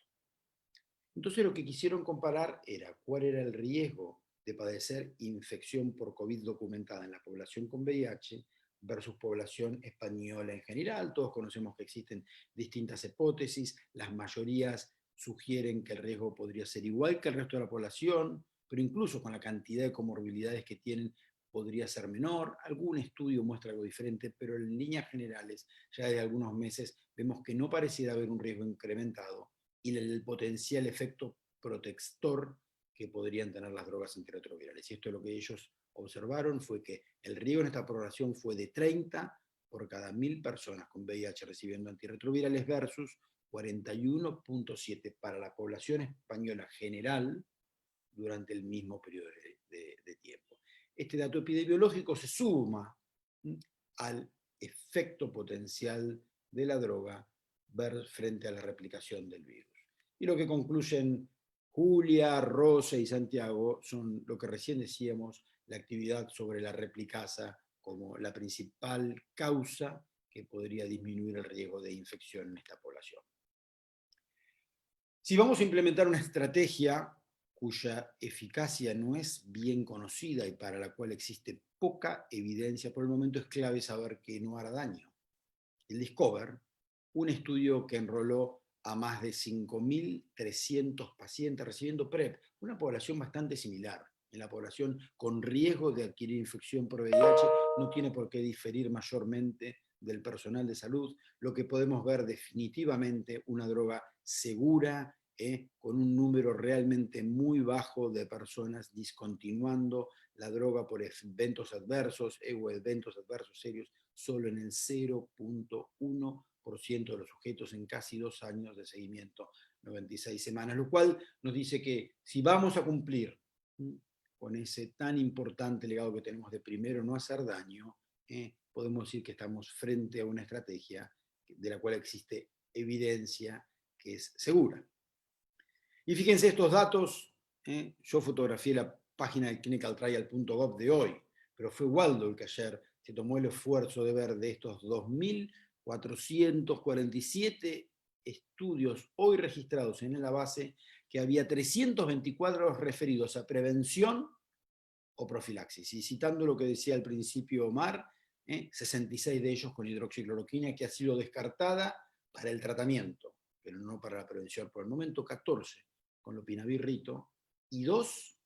Speaker 4: Entonces lo que quisieron comparar era cuál era el riesgo de padecer infección por COVID documentada en la población con VIH versus población española en general. Todos conocemos que existen distintas hipótesis, las mayorías sugieren que el riesgo podría ser igual que el resto de la población, pero incluso con la cantidad de comorbilidades que tienen podría ser menor. Algún estudio muestra algo diferente, pero en líneas generales, ya desde algunos meses, vemos que no pareciera haber un riesgo incrementado, y el potencial efecto protector que podrían tener las drogas antirretrovirales. Y esto es lo que ellos observaron, fue que el riesgo en esta población fue de 30 por cada 1000 personas con VIH recibiendo antirretrovirales versus 41.7 para la población española general durante el mismo periodo de tiempo. Este dato epidemiológico se suma al efecto potencial de la droga frente a la replicación del virus. Y lo que concluyen Julia, Rosa y Santiago son lo que recién decíamos, la actividad sobre la replicasa como la principal causa que podría disminuir el riesgo de infección en esta población. Si vamos a implementar una estrategia cuya eficacia no es bien conocida y para la cual existe poca evidencia por el momento, es clave saber que no hará daño. El Discover, un estudio que enroló a más de 5.300 pacientes recibiendo PrEP, una población bastante similar. En la población con riesgo de adquirir infección por VIH no tiene por qué diferir mayormente del personal de salud, lo que podemos ver definitivamente una droga segura, con un número realmente muy bajo de personas discontinuando la droga por eventos adversos o eventos adversos serios, solo en el 0.1% de los sujetos en casi 2 años de seguimiento, 96 semanas, lo cual nos dice que si vamos a cumplir con ese tan importante legado que tenemos de primero no hacer daño, podemos decir que estamos frente a una estrategia de la cual existe evidencia que es segura. Y fíjense estos datos, yo fotografié la página de clinicaltrial.gov de hoy, pero fue Waldo el que ayer se tomó el esfuerzo de ver de estos 2.447 estudios hoy registrados en la base, que había 324 referidos a prevención o profilaxis. Y citando lo que decía al principio Omar, 66 de ellos con hidroxicloroquina, que ha sido descartada para el tratamiento, pero no para la prevención. Por el momento 14 con lopinavir-rito y 2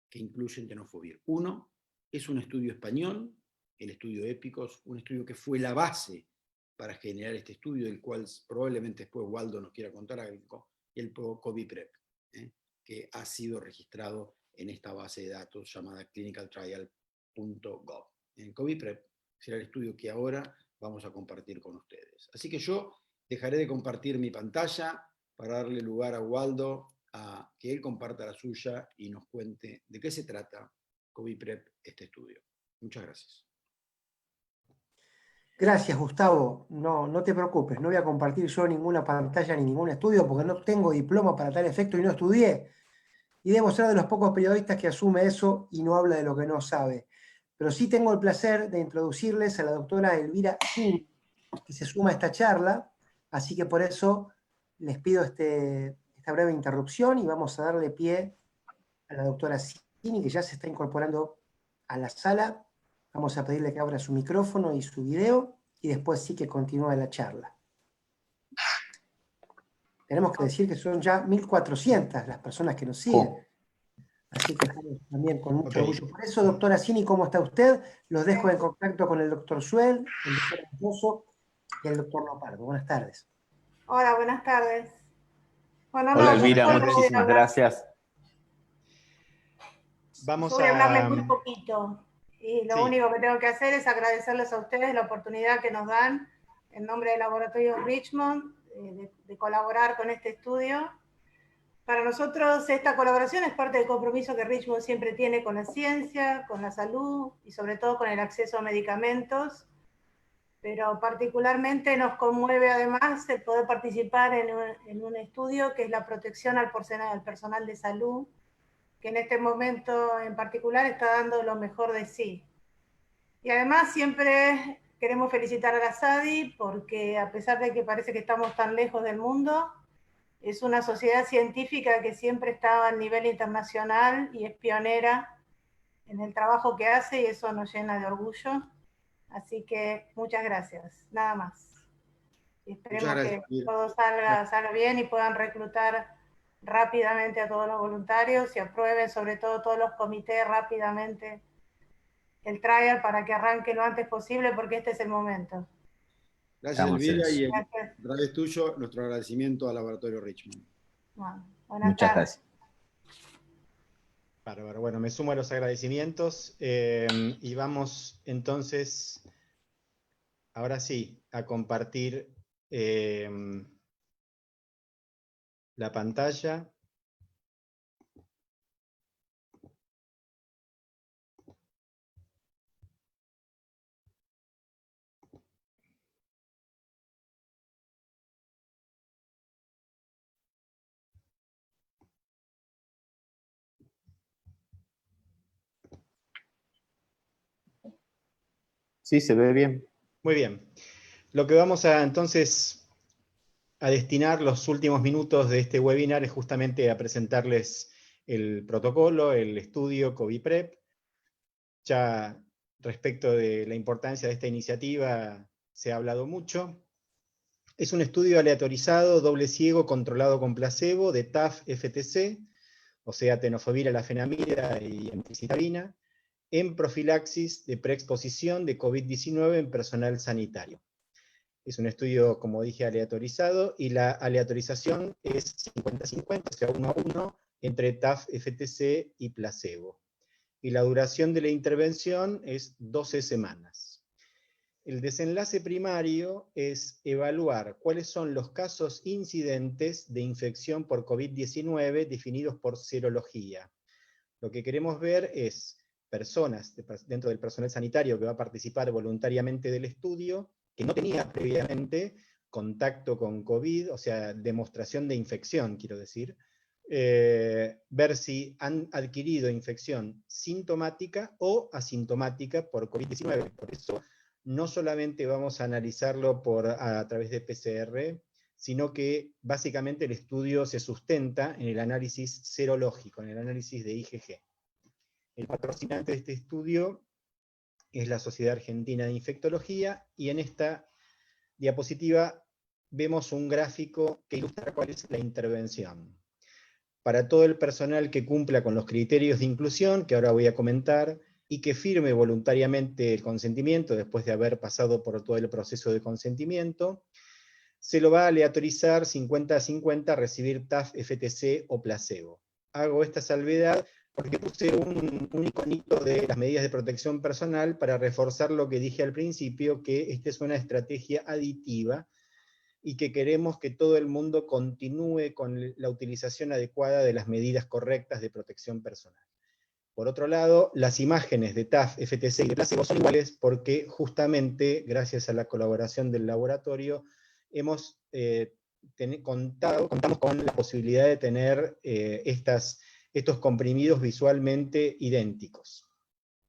Speaker 4: que incluyen tenofovir. Uno es un estudio español, el estudio Épicos, un estudio que fue la base para generar este estudio, del cual probablemente después Waldo nos quiera contar algo, y el COVID-PrEP, que ha sido registrado en esta base de datos llamada clinicaltrial.gov. En COVID-PrEP será el estudio que ahora vamos a compartir con ustedes. Así que yo dejaré de compartir mi pantalla para darle lugar a Waldo a que él comparta la suya y nos cuente de qué se trata COVID-PrEP, este estudio. Muchas gracias.
Speaker 1: Gracias, Gustavo. No te preocupes, no voy a compartir yo ninguna pantalla ni ningún estudio porque no tengo diploma para tal efecto y no estudié. Y debo ser de los pocos periodistas que asume eso y no habla de lo que no sabe. Pero sí tengo el placer de introducirles a la doctora Elvira Cini, que se suma a esta charla, así que por eso les pido esta breve interrupción y vamos a darle pie a la doctora Cini, que ya se está incorporando a la sala. Vamos a pedirle que abra su micrófono y su video y después sí que continúe la charla. Tenemos que decir que son ya 1.400 las personas que nos siguen. Así que estamos también con mucho orgullo. Por eso, doctora Cini, ¿cómo está usted? Los dejo en contacto con el doctor Suel, el doctor Hermoso y el doctor Lopardo. Buenas tardes.
Speaker 7: Hola, buenas tardes. Bueno,
Speaker 3: Hola
Speaker 7: no,
Speaker 3: Elvira,
Speaker 7: yo
Speaker 3: muchísimas gracias.
Speaker 7: Voy a hablarles muy poquito. Y lo único que tengo que hacer es agradecerles a ustedes la oportunidad que nos dan en nombre del Laboratorio Richmond de colaborar con este estudio. Para nosotros esta colaboración es parte del compromiso que Richmond siempre tiene con la ciencia, con la salud y sobre todo con el acceso a medicamentos, pero particularmente nos conmueve además el poder participar en un estudio que es la protección al personal de salud, que en este momento en particular está dando lo mejor de sí. Y además siempre queremos felicitar a la SADI porque a pesar de que parece que estamos tan lejos del mundo, es una sociedad científica que siempre está a nivel internacional y es pionera en el trabajo que hace y eso nos llena de orgullo. Así que muchas gracias, nada más. Y esperemos que todo salga bien y puedan reclutar rápidamente a todos los voluntarios y aprueben sobre todo todos los comités rápidamente el trial para que arranque lo antes posible porque este es el momento.
Speaker 4: Gracias Elvira y a través tuyo nuestro agradecimiento al Laboratorio Richmond.
Speaker 7: Bueno,
Speaker 3: muchas gracias.
Speaker 5: Bárbaro, bueno, me sumo a los agradecimientos y vamos entonces, ahora sí, a compartir la pantalla.
Speaker 3: Sí, se ve bien.
Speaker 5: Muy bien. Lo que vamos a entonces a destinar los últimos minutos de este webinar es justamente a presentarles el protocolo, el estudio COVID-PrEP. Ya respecto de la importancia de esta iniciativa se ha hablado mucho. Es un estudio aleatorizado, doble ciego, controlado con placebo, de TAF-FTC, o sea, tenofovir, alafenamida y ampicilina, en profilaxis de preexposición de COVID-19 en personal sanitario. Es un estudio, como dije, aleatorizado, y la aleatorización es 50-50, o sea, 1 a 1, entre TAF-FTC y placebo. Y la duración de la intervención es 12 semanas. El desenlace primario es evaluar cuáles son los casos incidentes de infección por COVID-19 definidos por serología. Lo que queremos ver es personas dentro del personal sanitario que va a participar voluntariamente del estudio, que no tenía previamente contacto con COVID, o sea, demostración de infección, quiero decir, ver si han adquirido infección sintomática o asintomática por COVID-19. Por eso no solamente vamos a analizarlo a través de PCR, sino que básicamente el estudio se sustenta en el análisis serológico, en el análisis de IgG. El patrocinante de este estudio es la Sociedad Argentina de Infectología, y en esta diapositiva vemos un gráfico que ilustra cuál es la intervención. Para todo el personal que cumpla con los criterios de inclusión, que ahora voy a comentar, y que firme voluntariamente el consentimiento después de haber pasado por todo el proceso de consentimiento, se lo va a aleatorizar 50-50 a recibir TAF, FTC o placebo. Hago esta salvedad porque puse un iconito de las medidas de protección personal para reforzar lo que dije al principio, que esta es una estrategia aditiva y que queremos que todo el mundo continúe con la utilización adecuada de las medidas correctas de protección personal. Por otro lado, las imágenes de TAF, FTC y de placebo son iguales porque justamente, gracias a la colaboración del laboratorio, contamos con la posibilidad de tener estos comprimidos visualmente idénticos.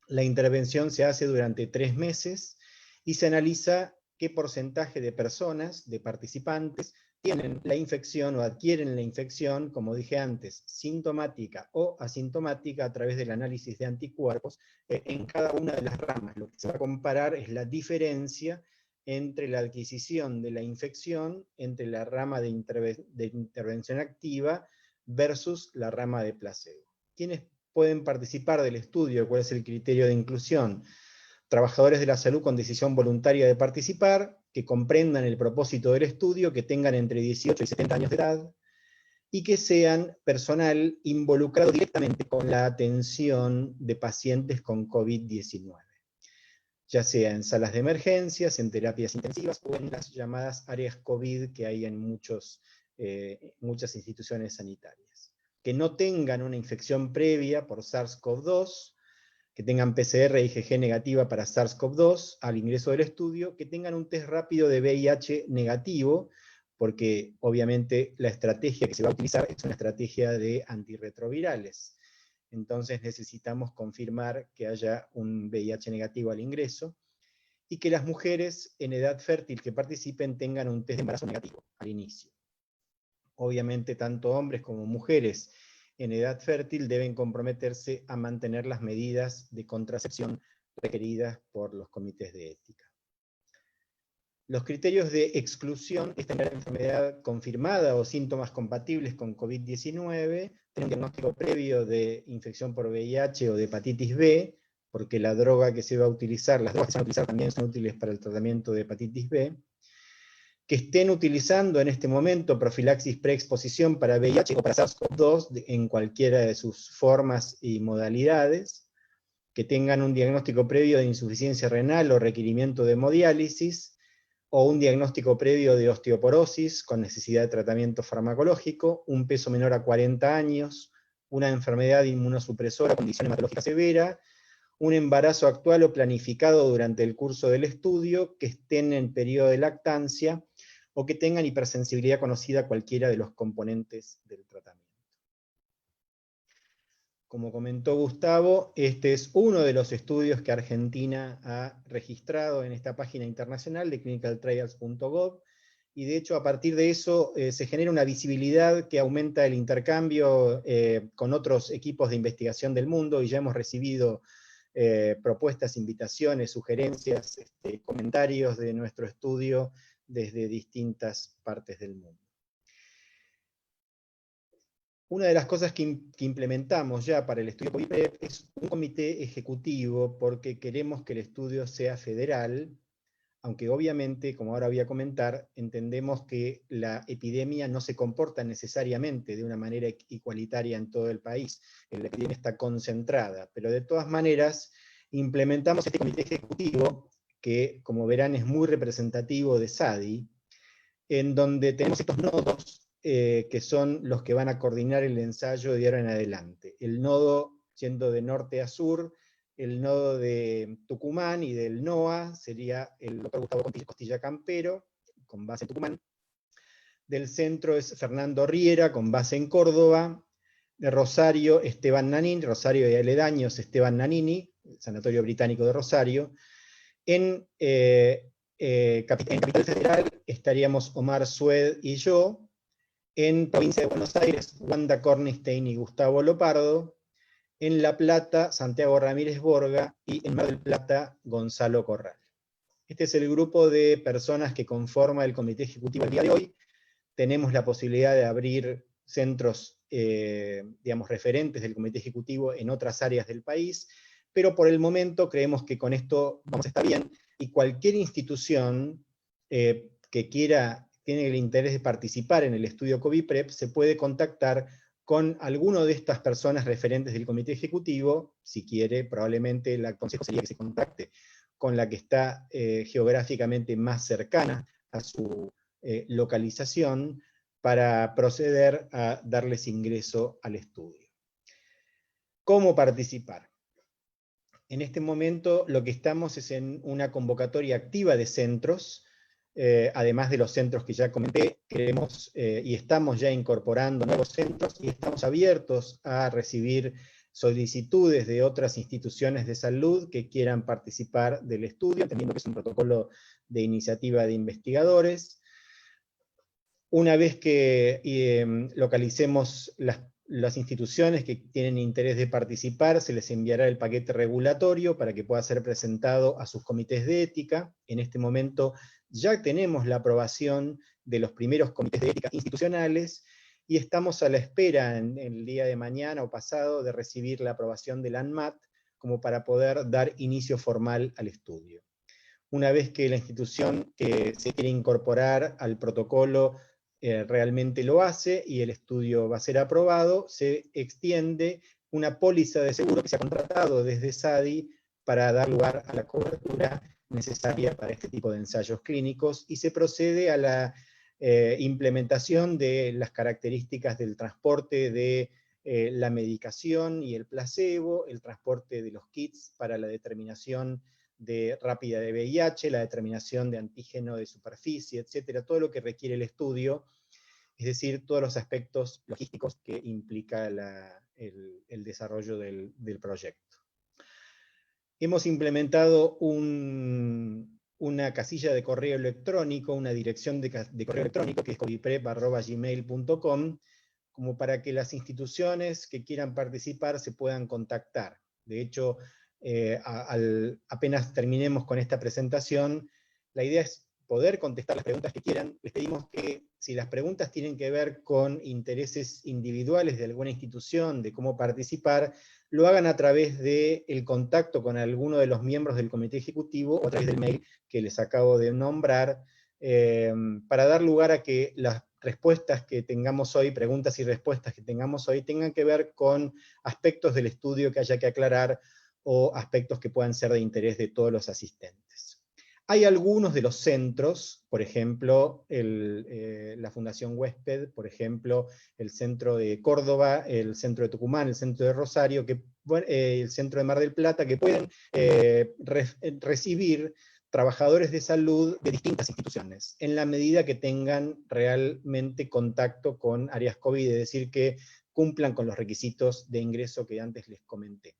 Speaker 5: La intervención se hace durante 3 meses y se analiza qué porcentaje de personas, de participantes, tienen la infección o adquieren la infección, como dije antes, sintomática o asintomática a través del análisis de anticuerpos en cada una de las ramas. Lo que se va a comparar es la diferencia entre la adquisición de la infección entre la rama de intervención activa versus la rama de placebo. ¿Quiénes pueden participar del estudio? ¿Cuál es el criterio de inclusión? Trabajadores de la salud con decisión voluntaria de participar, que comprendan el propósito del estudio, que tengan entre 18 y 70 años de edad, y que sean personal involucrado directamente con la atención de pacientes con COVID-19, ya sea en salas de emergencias, en terapias intensivas, o en las llamadas áreas COVID que hay en muchas instituciones sanitarias. Que no tengan una infección previa por SARS-CoV-2, que tengan PCR e IgG negativa para SARS-CoV-2 al ingreso del estudio, que tengan un test rápido de VIH negativo, porque obviamente la estrategia que se va a utilizar es una estrategia de antirretrovirales. Entonces necesitamos confirmar que haya un VIH negativo al ingreso, y que las mujeres en edad fértil que participen tengan un test de embarazo negativo al inicio. Obviamente tanto hombres como mujeres en edad fértil deben comprometerse a mantener las medidas de contracepción requeridas por los comités de ética. Los criterios de exclusión es tener enfermedad confirmada o síntomas compatibles con COVID-19, tener un diagnóstico previo de infección por VIH o de hepatitis B, porque la droga que se va a utilizar, las drogas que se van a utilizar también son útiles para el tratamiento de hepatitis B, que estén utilizando en este momento profilaxis preexposición para VIH o para SARS-CoV-2 en cualquiera de sus formas y modalidades, que tengan un diagnóstico previo de insuficiencia renal o requerimiento de hemodiálisis, o un diagnóstico previo de osteoporosis con necesidad de tratamiento farmacológico, un peso menor a 40 años, una enfermedad inmunosupresora, condición hematológica severa, un embarazo actual o planificado durante el curso del estudio, que estén en periodo de lactancia, o que tengan hipersensibilidad conocida a cualquiera de los componentes del tratamiento. Como comentó Gustavo, este es uno de los estudios que Argentina ha registrado en esta página internacional de clinicaltrials.gov, y de hecho a partir de eso se genera una visibilidad que aumenta el intercambio con otros equipos de investigación del mundo, y ya hemos recibido propuestas, invitaciones, sugerencias, comentarios de nuestro estudio desde distintas partes del mundo. Una de las cosas que implementamos ya para el estudio COVID-PrEP es un comité ejecutivo, porque queremos que el estudio sea federal, aunque obviamente, como ahora voy a comentar, entendemos que la epidemia no se comporta necesariamente de una manera igualitaria en todo el país. La epidemia está concentrada, pero de todas maneras implementamos este comité ejecutivo, que como verán es muy representativo de SADI, en donde tenemos estos nodos que son los que van a coordinar el ensayo de ahora en adelante. El nodo yendo de norte a sur, el nodo de Tucumán y del NOA sería el doctor Gustavo Costilla Campero, con base en Tucumán. Del centro es Fernando Riera, con base en Córdoba. De Rosario, Esteban Nanini, Rosario y aledaños, Esteban Nanini, Sanatorio Británico de Rosario. En Capital Federal estaríamos Omar Sued y yo. En Provincia de Buenos Aires, Wanda Cornstein y Gustavo Lopardo. En La Plata, Santiago Ramírez Borga, y en Mar del Plata, Gonzalo Corral. Este es el grupo de personas que conforma el comité ejecutivo el día de hoy. Tenemos la posibilidad de abrir centros, digamos, referentes del comité ejecutivo en otras áreas del país, pero por el momento creemos que con esto vamos a estar bien, y cualquier institución que tiene el interés de participar en el estudio COVID-PrEP, se puede contactar con alguno de estas personas referentes del comité ejecutivo. Si quiere, probablemente el consejo sería que se contacte con la que está geográficamente más cercana a su localización, para proceder a darles ingreso al estudio. ¿Cómo participar? En este momento lo que estamos es en una convocatoria activa de centros, además de los centros que ya comenté. Queremos y estamos ya incorporando nuevos centros, y estamos abiertos a recibir solicitudes de otras instituciones de salud que quieran participar del estudio, entendiendo que es un protocolo de iniciativa de investigadores. Una vez que localicemos las instituciones que tienen interés de participar, se les enviará el paquete regulatorio para que pueda ser presentado a sus comités de ética. En este momento ya tenemos la aprobación de los primeros comités de ética institucionales, y estamos a la espera en el día de mañana o pasado de recibir la aprobación del ANMAT, como para poder dar inicio formal al estudio. Una vez que la institución que se quiere incorporar al protocolo realmente lo hace y el estudio va a ser aprobado, se extiende una póliza de seguro que se ha contratado desde SADI para dar lugar a la cobertura necesaria para este tipo de ensayos clínicos, y se procede a la implementación de las características del transporte de la medicación y el placebo, el transporte de los kits para la determinación rápida de VIH, la determinación de antígeno de superficie, etcétera, todo lo que requiere el estudio, es decir, todos los aspectos logísticos que implica el desarrollo del proyecto. Hemos implementado una casilla de correo electrónico, una dirección de correo electrónico, que es covidprep@gmail.com, como para que las instituciones que quieran participar se puedan contactar. De hecho, apenas terminemos con esta presentación, la idea es poder contestar las preguntas que quieran. Les pedimos que, si las preguntas tienen que ver con intereses individuales de alguna institución, de cómo participar, lo hagan a través del contacto con alguno de los miembros del comité ejecutivo, o a través del mail que les acabo de nombrar, para dar lugar a que las respuestas que tengamos hoy, preguntas y respuestas que tengamos hoy, tengan que ver con aspectos del estudio que haya que aclarar, o aspectos que puedan ser de interés de todos los asistentes. Hay algunos de los centros, por ejemplo, la Fundación Huésped, por ejemplo, el centro de Córdoba, el centro de Tucumán, el centro de Rosario, el centro de Mar del Plata, que pueden recibir trabajadores de salud de distintas instituciones, en la medida que tengan realmente contacto con áreas COVID, es decir, que cumplan con los requisitos de ingreso que antes les comenté.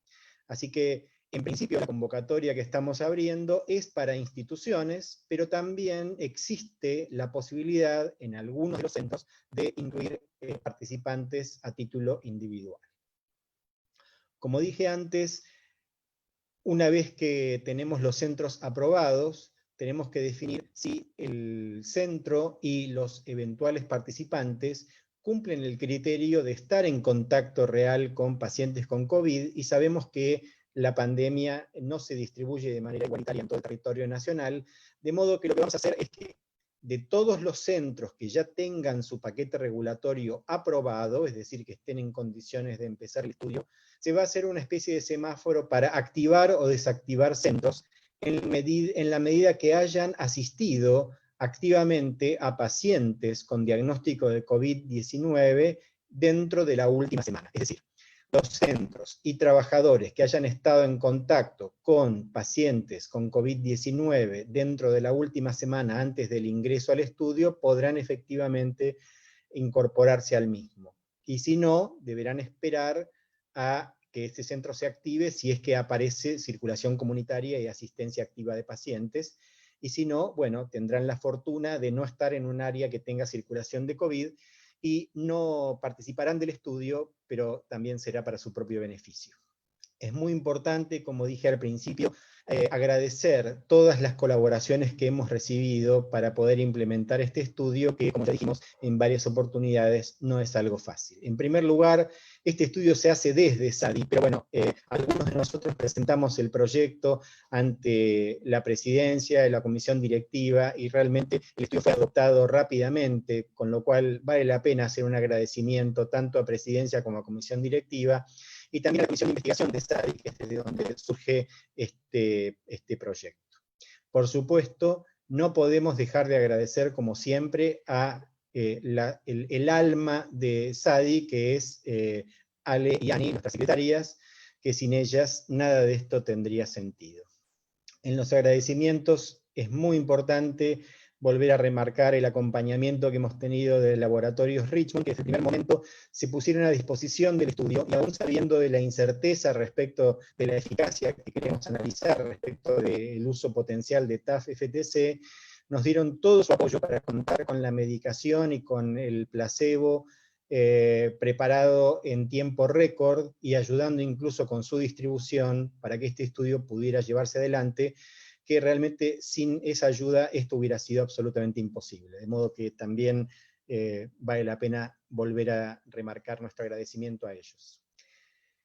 Speaker 5: Así que, en principio, la convocatoria que estamos abriendo es para instituciones, pero también existe la posibilidad en algunos de los centros de incluir participantes a título individual. Como dije antes, una vez que tenemos los centros aprobados, tenemos que definir si el centro y los eventuales participantes cumplen el criterio de estar en contacto real con pacientes con COVID, y sabemos que la pandemia no se distribuye de manera igualitaria en todo el territorio nacional, de modo que lo que vamos a hacer es que de todos los centros que ya tengan su paquete regulatorio aprobado, es decir, que estén en condiciones de empezar el estudio, se va a hacer una especie de semáforo para activar o desactivar centros en la medida que hayan asistido activamente a pacientes con diagnóstico de COVID-19 dentro de la última semana. Es decir, los centros y trabajadores que hayan estado en contacto con pacientes con COVID-19 dentro de la última semana antes del ingreso al estudio podrán efectivamente incorporarse al mismo. Y si no, deberán esperar a que este centro se active si es que aparece circulación comunitaria y asistencia activa de pacientes, y si no, bueno, tendrán la fortuna de no estar en un área que tenga circulación de COVID, y no participarán del estudio, pero también será para su propio beneficio. Es muy importante, como dije al principio, agradecer todas las colaboraciones que hemos recibido para poder implementar este estudio, que, como ya dijimos en varias oportunidades, no es algo fácil. En primer lugar, este estudio se hace desde SADI, pero bueno, algunos de nosotros presentamos el proyecto ante la presidencia y la comisión directiva, y realmente el estudio fue adoptado rápidamente, con lo cual vale la pena hacer un agradecimiento tanto a presidencia como a comisión directiva, y también a la Comisión de Investigación de SADI, que es de donde surge este proyecto. Por supuesto, no podemos dejar de agradecer, como siempre, a el alma de SADI, que es Ale y Ani, nuestras secretarias, que sin ellas nada de esto tendría sentido. En los agradecimientos es muy importante volver a remarcar el acompañamiento que hemos tenido de Laboratorios Richmond, que desde el primer momento se pusieron a disposición del estudio, y aún sabiendo de la incerteza respecto de la eficacia que queremos analizar respecto del uso potencial de TAF-FTC, nos dieron todo su apoyo para contar con la medicación y con el placebo preparado en tiempo récord, y ayudando incluso con su distribución para que este estudio pudiera llevarse adelante, que realmente sin esa ayuda esto hubiera sido absolutamente imposible. De modo que también vale la pena volver a remarcar nuestro agradecimiento a ellos.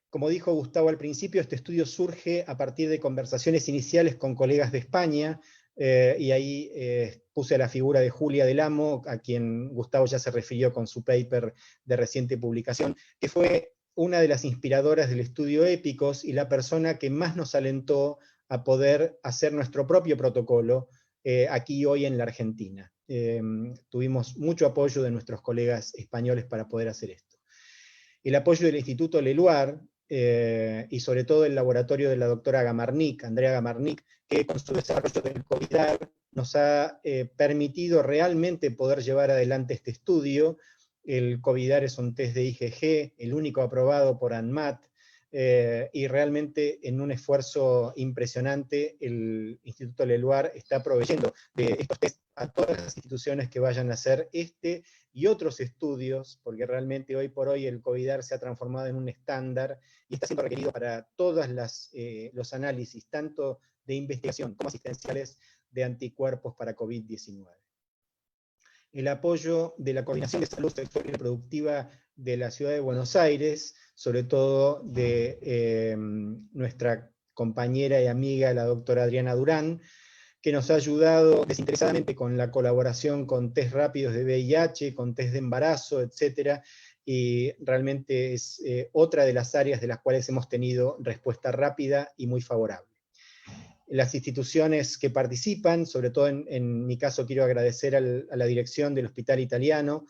Speaker 5: Como dijo Gustavo al principio, este estudio surge a partir de conversaciones iniciales con colegas de España, y ahí puse a la figura de Julia del Amo, a quien Gustavo ya se refirió con su paper de reciente publicación, que fue una de las inspiradoras del estudio Épicos y la persona que más nos alentó a poder hacer nuestro propio protocolo aquí hoy en la Argentina. Tuvimos mucho apoyo de nuestros colegas españoles para poder hacer esto. El apoyo del Instituto Leluar, y sobre todo el laboratorio de la doctora Gamarnik, Andrea Gamarnik, que con su desarrollo del COVIDAR nos ha permitido realmente poder llevar adelante este estudio. El COVIDAR es un test de IgG, el único aprobado por ANMAT, y realmente en un esfuerzo impresionante el Instituto Leluar está proveyendo de estos test a todas las instituciones que vayan a hacer este y otros estudios, porque realmente hoy por hoy el COVIDAR se ha transformado en un estándar y está siendo requerido para todos los análisis, tanto de investigación como asistenciales, de anticuerpos para COVID-19. El apoyo de la Coordinación de Salud Sexual y Reproductiva de la Ciudad de Buenos Aires, sobre todo de nuestra compañera y amiga, la doctora Adriana Durán, que nos ha ayudado desinteresadamente con la colaboración con test rápidos de VIH, con test de embarazo, etc. Y realmente es otra de las áreas de las cuales hemos tenido respuesta rápida y muy favorable. las instituciones que participan, sobre todo en mi caso quiero agradecer a la dirección del Hospital Italiano,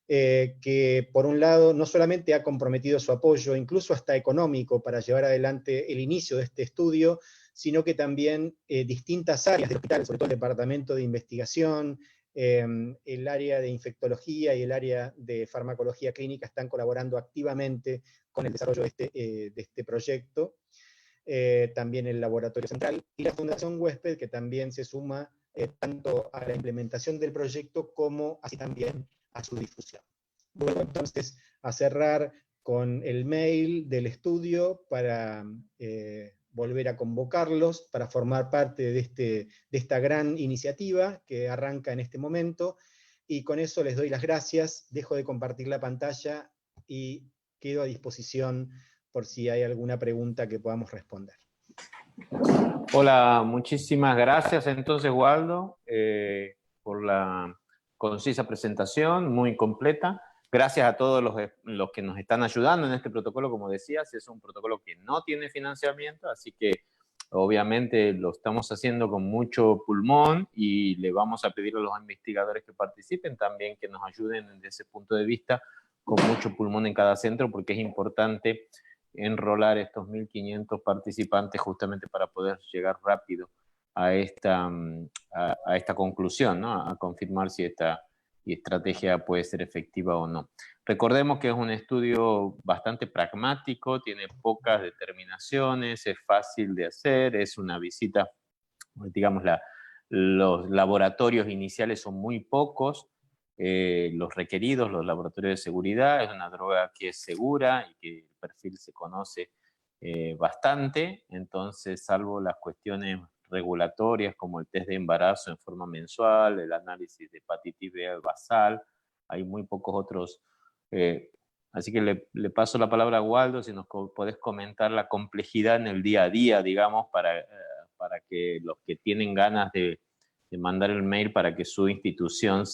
Speaker 5: que por un lado no solamente ha comprometido su apoyo, incluso hasta económico, para llevar adelante el inicio de este estudio, sino que también distintas áreas del hospital, sobre todo el departamento de investigación, el área de infectología y el área de farmacología clínica están colaborando activamente con el desarrollo de este proyecto. También el Laboratorio Central y la Fundación Huésped, que también se suma tanto a la implementación del proyecto como así también a su difusión. Vuelvo entonces a cerrar con el mail del estudio para volver a convocarlos para formar parte de esta gran iniciativa que arranca en este momento, y con eso les doy las gracias, dejo de compartir la pantalla y quedo a disposición por si hay alguna pregunta que podamos responder.
Speaker 3: Hola, muchísimas gracias entonces, Waldo, por la concisa presentación, muy completa. Gracias a todos los que nos están ayudando en este protocolo. Como decías, es un protocolo que no tiene financiamiento, así que obviamente lo estamos haciendo con mucho pulmón y le vamos a pedir a los investigadores que participen también que nos ayuden desde ese punto de vista, con mucho pulmón en cada centro, porque es importante enrolar estos 1.500 participantes justamente para poder llegar rápido a esta conclusión, ¿no? A confirmar si esta estrategia puede ser efectiva o no. Recordemos que es un estudio bastante pragmático, tiene pocas determinaciones, es fácil de hacer, es una visita, digamos, los laboratorios iniciales son muy pocos, los requeridos, los laboratorios de seguridad, es una droga que es segura y que el perfil se conoce bastante, entonces salvo las cuestiones regulatorias como el test de embarazo en forma mensual, el análisis de hepatitis B basal, hay muy pocos otros. Así que le paso la palabra a Waldo, si nos podés comentar la complejidad en el día a día, digamos, para que los que tienen ganas de mandar el mail para que su institución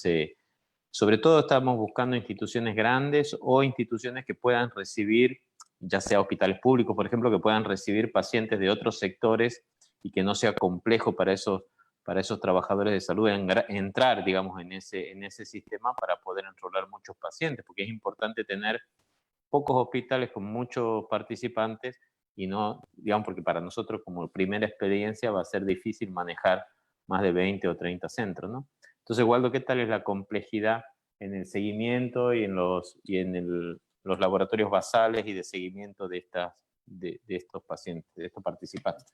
Speaker 3: sobre todo estamos buscando instituciones grandes o instituciones que puedan recibir, ya sea hospitales públicos, por ejemplo, que puedan recibir pacientes de otros sectores y que no sea complejo para esos trabajadores de salud entrar, digamos, en ese sistema para poder enrolar muchos pacientes, porque es importante tener pocos hospitales con muchos participantes y no, digamos, porque para nosotros como primera experiencia va a ser difícil manejar más de 20 o 30 centros, ¿no? Entonces, Waldo, ¿qué tal es la complejidad en el seguimiento y en los laboratorios basales y de seguimiento de estos pacientes, de estos participantes?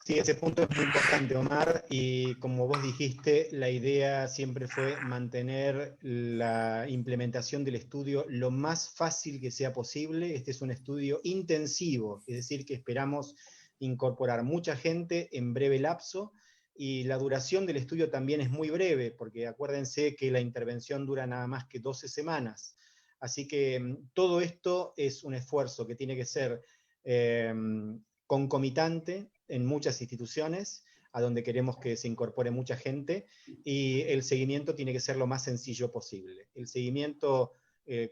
Speaker 5: Sí, ese punto es muy importante, Omar, y como vos dijiste, la idea siempre fue mantener la implementación del estudio lo más fácil que sea posible. Este es un estudio intensivo, es decir, que esperamos incorporar mucha gente en breve lapso, y la duración del estudio también es muy breve, porque acuérdense que la intervención dura nada más que 12 semanas. Así que todo esto es un esfuerzo que tiene que ser concomitante en muchas instituciones, a donde queremos que se incorpore mucha gente, y el seguimiento tiene que ser lo más sencillo posible. El seguimiento,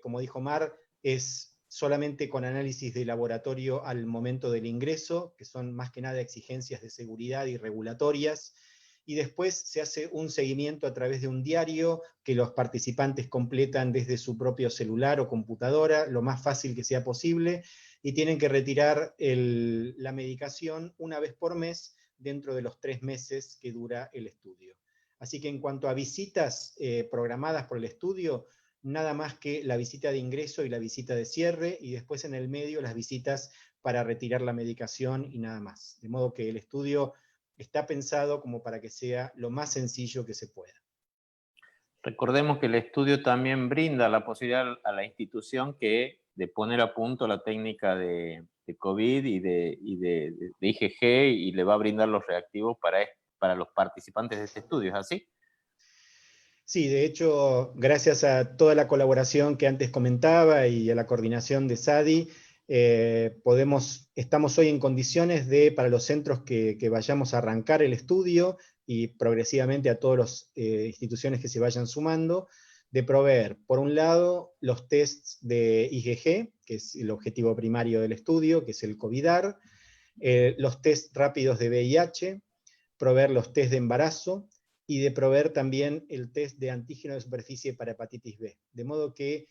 Speaker 5: como dijo Mar, es solamente con análisis de laboratorio al momento del ingreso, que son más que nada exigencias de seguridad y regulatorias, y después se hace un seguimiento a través de un diario que los participantes completan desde su propio celular o computadora, lo más fácil que sea posible, y tienen que retirar la medicación una vez por mes dentro de los 3 meses que dura el estudio. Así que en cuanto a visitas programadas por el estudio, nada más que la visita de ingreso y la visita de cierre, y después en el medio las visitas para retirar la medicación y nada más. De modo que el estudio está pensado como para que sea lo más sencillo que se pueda.
Speaker 3: Recordemos que el estudio también brinda la posibilidad a la institución de poner a punto la técnica de COVID y de IgG, y le va a brindar los reactivos para los participantes de este estudio, ¿es así?
Speaker 5: Sí, de hecho, gracias a toda la colaboración que antes comentaba y a la coordinación de SADI, estamos hoy en condiciones para los centros que vayamos a arrancar el estudio, y progresivamente a todas las instituciones que se vayan sumando, de proveer, por un lado, los tests de IgG, que es el objetivo primario del estudio, que es el COVIDAR, los test rápidos de VIH, proveer los test de embarazo y de proveer también el test de antígeno de superficie para hepatitis B. De modo que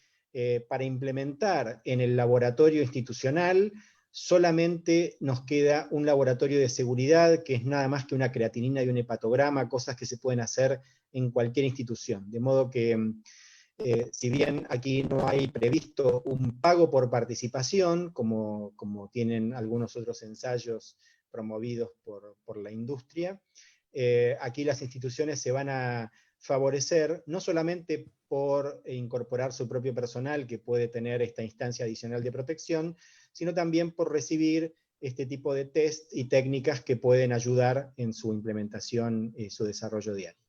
Speaker 5: para implementar en el laboratorio institucional solamente nos queda un laboratorio de seguridad, que es nada más que una creatinina y un hepatograma, cosas que se pueden hacer en cualquier institución. De modo que, si bien aquí no hay previsto un pago por participación, como tienen algunos otros ensayos promovidos por la industria, aquí las instituciones se van a favorecer, no solamente por incorporar su propio personal que puede tener esta instancia adicional de protección, sino también por recibir este tipo de test y técnicas que pueden ayudar en su implementación y su desarrollo diario.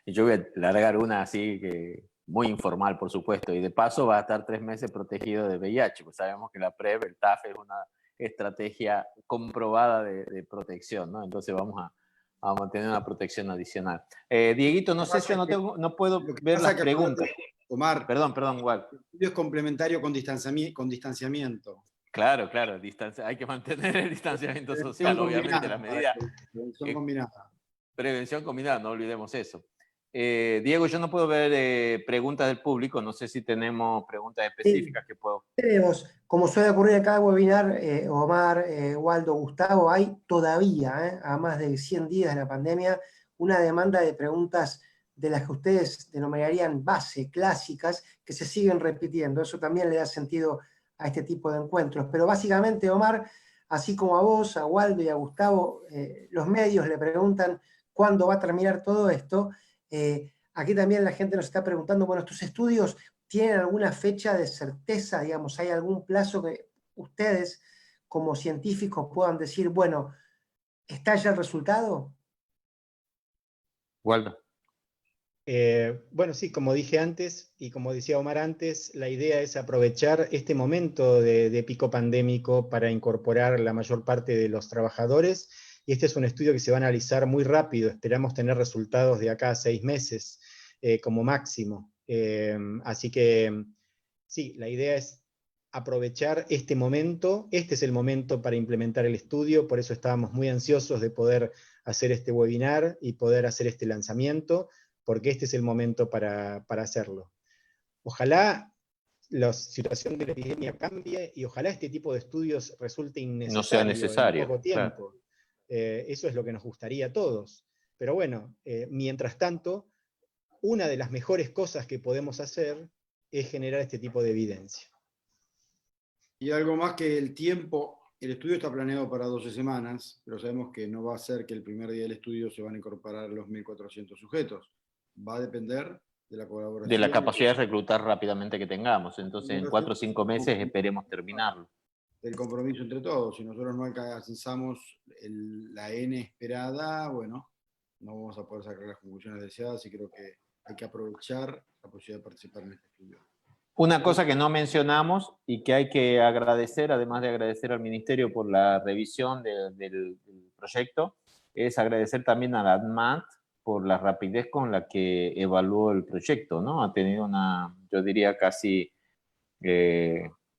Speaker 3: Y yo voy a largar una así que muy informal, por supuesto, y de paso va a estar 3 meses protegido de VIH, pues sabemos que la PrEP, el TAF, es una estrategia comprobada de protección, ¿no? Entonces vamos a mantener una protección adicional. Dieguito, no sé si no puedo ver las preguntas.
Speaker 4: Omar,
Speaker 3: perdón, Wal.
Speaker 4: El estudio es complementario con distanciamiento.
Speaker 3: Claro, hay que mantener el distanciamiento social, obviamente, la medida.
Speaker 4: Prevención combinada.
Speaker 3: Prevención combinada, no olvidemos eso. Diego, yo no puedo ver preguntas del público, no sé si tenemos preguntas específicas que puedo...
Speaker 1: Tenemos, como suele ocurrir en cada webinar, Omar, Waldo, Gustavo, hay todavía, a más de 100 días de la pandemia, una demanda de preguntas de las que ustedes denominarían base, clásicas, que se siguen repitiendo. Eso también le da sentido a este tipo de encuentros. Pero básicamente, Omar, así como a vos, a Waldo y a Gustavo, los medios le preguntan cuándo va a terminar todo esto. Aquí también la gente nos está preguntando, bueno, ¿estos estudios tienen alguna fecha de certeza? Digamos, ¿hay algún plazo que ustedes como científicos puedan decir, bueno, ¿está ya el resultado?
Speaker 3: Waldo.
Speaker 5: Bueno, sí, como dije antes, y como decía Omar antes, la idea es aprovechar este momento de pico pandémico para incorporar la mayor parte de los trabajadores, y este es un estudio que se va a analizar muy rápido, esperamos tener resultados de acá a 6 meses como máximo. Así que sí, la idea es aprovechar este momento, este es el momento para implementar el estudio, por eso estábamos muy ansiosos de poder hacer este webinar y poder hacer este lanzamiento, porque este es el momento para hacerlo. Ojalá la situación de la epidemia cambie y ojalá este tipo de estudios resulte innecesario,
Speaker 3: no sea necesario
Speaker 5: en poco tiempo.
Speaker 3: Claro.
Speaker 5: Eso es lo que nos gustaría a todos. Pero bueno, mientras tanto, una de las mejores cosas que podemos hacer es generar este tipo de evidencia.
Speaker 4: Y algo más que el tiempo, el estudio está planeado para 12 semanas, pero sabemos que no va a ser que el primer día del estudio se van a incorporar los 1.400 sujetos. Va a depender de la colaboración.
Speaker 3: De la capacidad de reclutar rápidamente que tengamos. Entonces, en 4 o 5 meses esperemos terminarlo.
Speaker 4: El compromiso entre todos. Si nosotros no alcanzamos la N esperada, bueno, no vamos a poder sacar las conclusiones deseadas y creo que hay que aprovechar la posibilidad de participar en este estudio.
Speaker 3: Una cosa que no mencionamos y que hay que agradecer, además de agradecer al Ministerio por la revisión del proyecto, es agradecer también a la ADMAT por la rapidez con la que evaluó el proyecto, ¿no? Ha tenido yo diría casi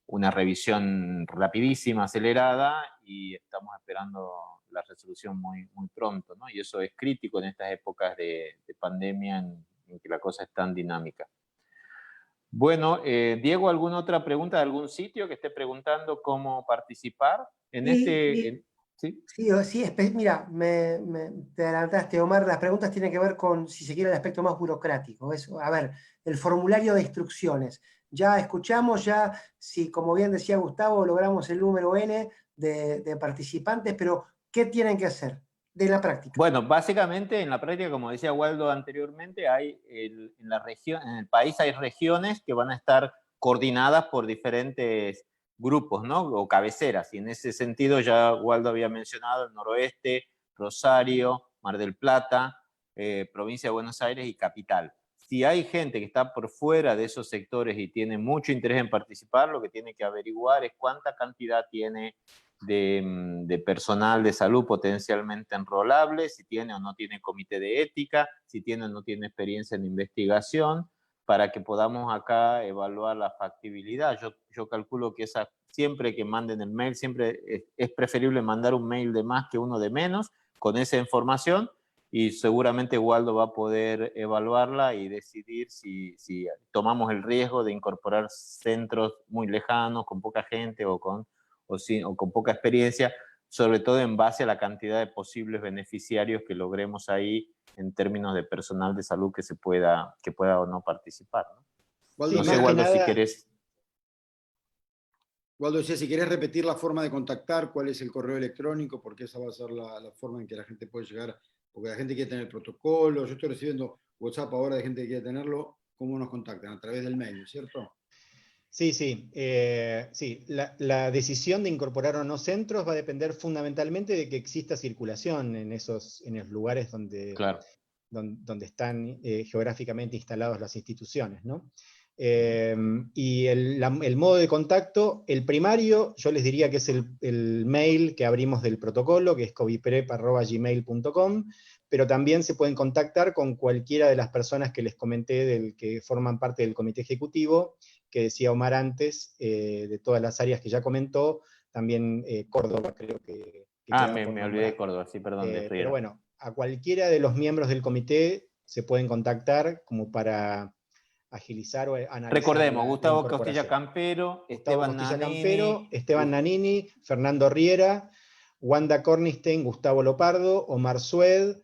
Speaker 3: una revisión rapidísima, acelerada, y estamos esperando la resolución muy, muy pronto, ¿no? Y eso es crítico en estas épocas de pandemia en que la cosa es tan dinámica. Bueno, Diego, ¿alguna otra pregunta de algún sitio que esté preguntando cómo participar en
Speaker 1: ¿Sí? Mira, te adelantaste, Omar, las preguntas tienen que ver con, si se quiere, el aspecto más burocrático. A ver, el formulario de instrucciones. Ya escuchamos, si como bien decía Gustavo, logramos el número N de participantes, pero ¿qué tienen que hacer de la práctica?
Speaker 3: Bueno, básicamente en la práctica, como decía Waldo anteriormente, en el país hay regiones que van a estar coordinadas por diferentes grupos, ¿no? O cabeceras, y en ese sentido ya Waldo había mencionado el noroeste, Rosario, Mar del Plata, provincia de Buenos Aires y capital. Si hay gente que está por fuera de esos sectores y tiene mucho interés en participar, lo que tiene que averiguar es cuánta cantidad tiene de personal de salud potencialmente enrolable, si tiene o no tiene comité de ética, si tiene o no tiene experiencia en investigación, para que podamos acá evaluar la factibilidad. Yo calculo que siempre que manden el mail, siempre es preferible mandar un mail de más que uno de menos con esa información, y seguramente Waldo va a poder evaluarla y decidir si tomamos el riesgo de incorporar centros muy lejanos, con poca gente o con poca experiencia, sobre todo en base a la cantidad de posibles beneficiarios que logremos ahí en términos de personal de salud que pueda o no participar, ¿no?
Speaker 4: Waldo,
Speaker 3: No sé, Waldo, si querés.
Speaker 4: Waldo decía, si querés repetir la forma de contactar, cuál es el correo electrónico, porque esa va a ser la forma en que la gente puede llegar, porque la gente quiere tener el protocolo. Yo estoy recibiendo WhatsApp ahora de gente que quiere tenerlo. ¿Cómo nos contactan? A través del mail, ¿cierto?
Speaker 5: Sí, sí. Sí. La decisión de incorporar o no centros va a depender fundamentalmente de que exista circulación en los lugares donde,
Speaker 3: claro,
Speaker 5: donde están geográficamente instaladas las instituciones, ¿no? Y el modo de contacto, el primario, yo les diría que es el mail que abrimos del protocolo, que es coviprep@gmail.com, pero también se pueden contactar con cualquiera de las personas que les comenté, que forman parte del comité ejecutivo, que decía Omar antes, de todas las áreas que ya comentó, también Córdoba creo que
Speaker 3: me olvidé de Córdoba, sí, perdón.
Speaker 5: pero bueno, a cualquiera de los miembros del comité se pueden contactar como para agilizar o analizar.
Speaker 3: Recordemos, Gustavo Costilla Campero, Esteban
Speaker 5: Nannini, Fernando Riera, Wanda Cornstein, Gustavo Lopardo, Omar Sued,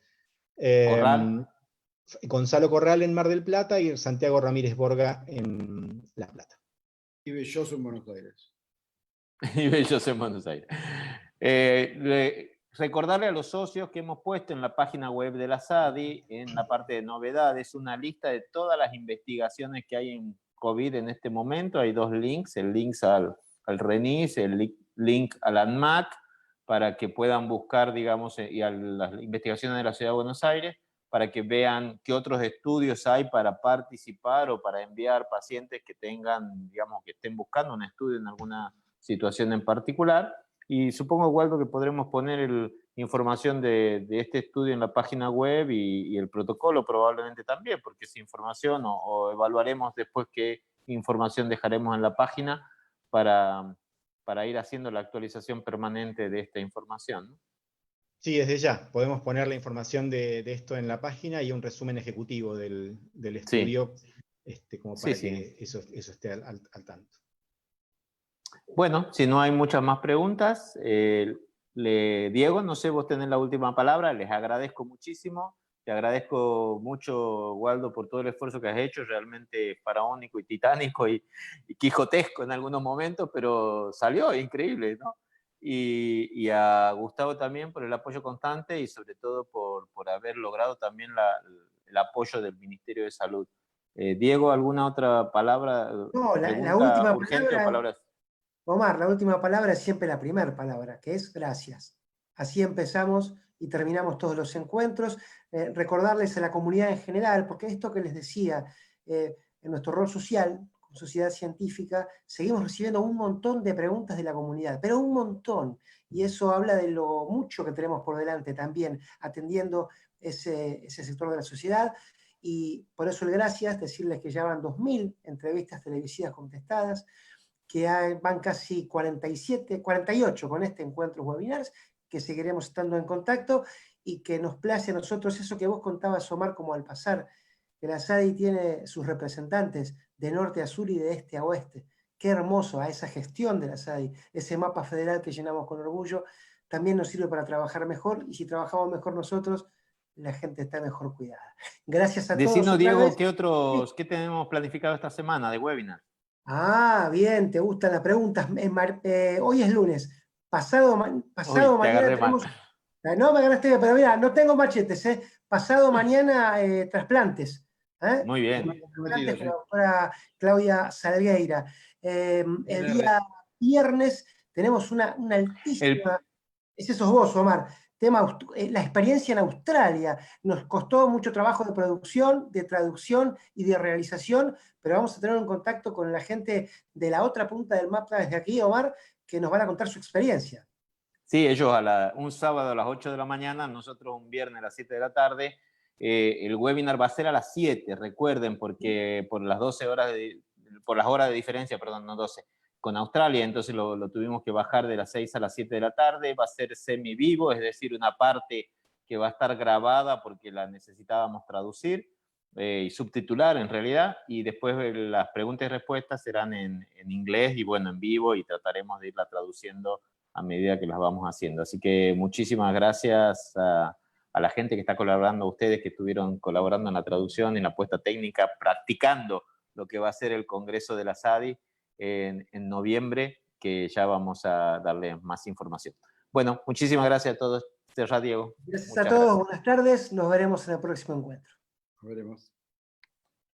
Speaker 5: Gonzalo Corral en Mar del Plata y Santiago Ramírez Borga en La Plata.
Speaker 4: Y Belloso en Buenos Aires.
Speaker 3: Y Belloso en Buenos Aires. Recordarle a los socios que hemos puesto en la página web de la SADI, en la parte de novedades, una lista de todas las investigaciones que hay en COVID en este momento. Hay 2 links, el link al RENIS, el link al ANMAT, para que puedan buscar, digamos, y a las investigaciones de la Ciudad de Buenos Aires, para que vean qué otros estudios hay para participar o para enviar pacientes que tengan, digamos, que estén buscando un estudio en alguna situación en particular. Y supongo, Waldo, que podremos poner información de este estudio en la página web y el protocolo probablemente también, porque esa información, o evaluaremos después qué información dejaremos en la página para ir haciendo la actualización permanente de esta información, ¿no?
Speaker 5: Sí, desde ya. Podemos poner la información de esto en la página y un resumen ejecutivo del estudio, como para que eso esté al tanto.
Speaker 3: Bueno, si no hay muchas más preguntas, Diego, no sé, vos tenés la última palabra. Les agradezco muchísimo. Te agradezco mucho, Waldo, por todo el esfuerzo que has hecho, realmente faraónico y titánico y quijotesco en algunos momentos, pero salió increíble, ¿no? Y a Gustavo también por el apoyo constante y sobre todo por haber logrado también el apoyo del Ministerio de Salud. Diego, ¿alguna otra palabra?
Speaker 1: No, la última palabra, Omar, la última palabra es siempre la primera palabra, que es gracias. Así empezamos y terminamos todos los encuentros. Recordarles a la comunidad en general, porque esto que les decía, en nuestro rol social, como sociedad científica, seguimos recibiendo un montón de preguntas de la comunidad, pero un montón. Y eso habla de lo mucho que tenemos por delante también, atendiendo ese sector de la sociedad. Y por eso el gracias, decirles que ya van 2000 entrevistas televisivas contestadas, que van casi 48 con este encuentro webinars, que seguiremos estando en contacto y que nos place a nosotros eso que vos contabas, Omar, como al pasar, que la SADI tiene sus representantes de norte a sur y de este a oeste. Qué hermoso a esa gestión de la SADI, ese mapa federal que llenamos con orgullo, también nos sirve para trabajar mejor, y si trabajamos mejor nosotros, la gente está mejor cuidada. Gracias a todos.
Speaker 3: Decinos, Diego, ¿qué tenemos planificado esta semana de webinar?
Speaker 1: Ah, bien, te gustan las preguntas. Hoy es lunes. Pasado mañana tenemos... No me ganaste, pero mira, no tengo machetes. Pasado mañana trasplantes.
Speaker 3: Muy bien.
Speaker 1: Trasplantes con la doctora Claudia Salgueira. El día viernes tenemos una altísima... Ese sos vos, Omar. Tema, la experiencia en Australia. Nos costó mucho trabajo de producción, de traducción y de realización, pero vamos a tener un contacto con la gente de la otra punta del mapa desde aquí, Omar, que nos van a contar su experiencia.
Speaker 3: Sí, ellos un sábado a las 8 de la mañana, nosotros un viernes a las 7 de la tarde, El webinar va a ser a las 7, recuerden, porque por las 12 horas por las horas de diferencia, perdón, no 12, con Australia, entonces lo tuvimos que bajar de las 6 a las 7 de la tarde. Va a ser semi-vivo, es decir, una parte que va a estar grabada porque la necesitábamos traducir y subtitular en realidad, y después las preguntas y respuestas serán en inglés y bueno, en vivo, y trataremos de irla traduciendo a medida que las vamos haciendo. Así que muchísimas gracias a la gente que está colaborando, a ustedes que estuvieron colaborando en la traducción, en la puesta técnica, practicando lo que va a ser el Congreso de la SADI en noviembre, que ya vamos a darle más información. Bueno, muchísimas gracias a todos. Cerrá, Diego.
Speaker 1: Gracias a todos, buenas tardes, nos veremos en el próximo encuentro.
Speaker 4: Nos veremos.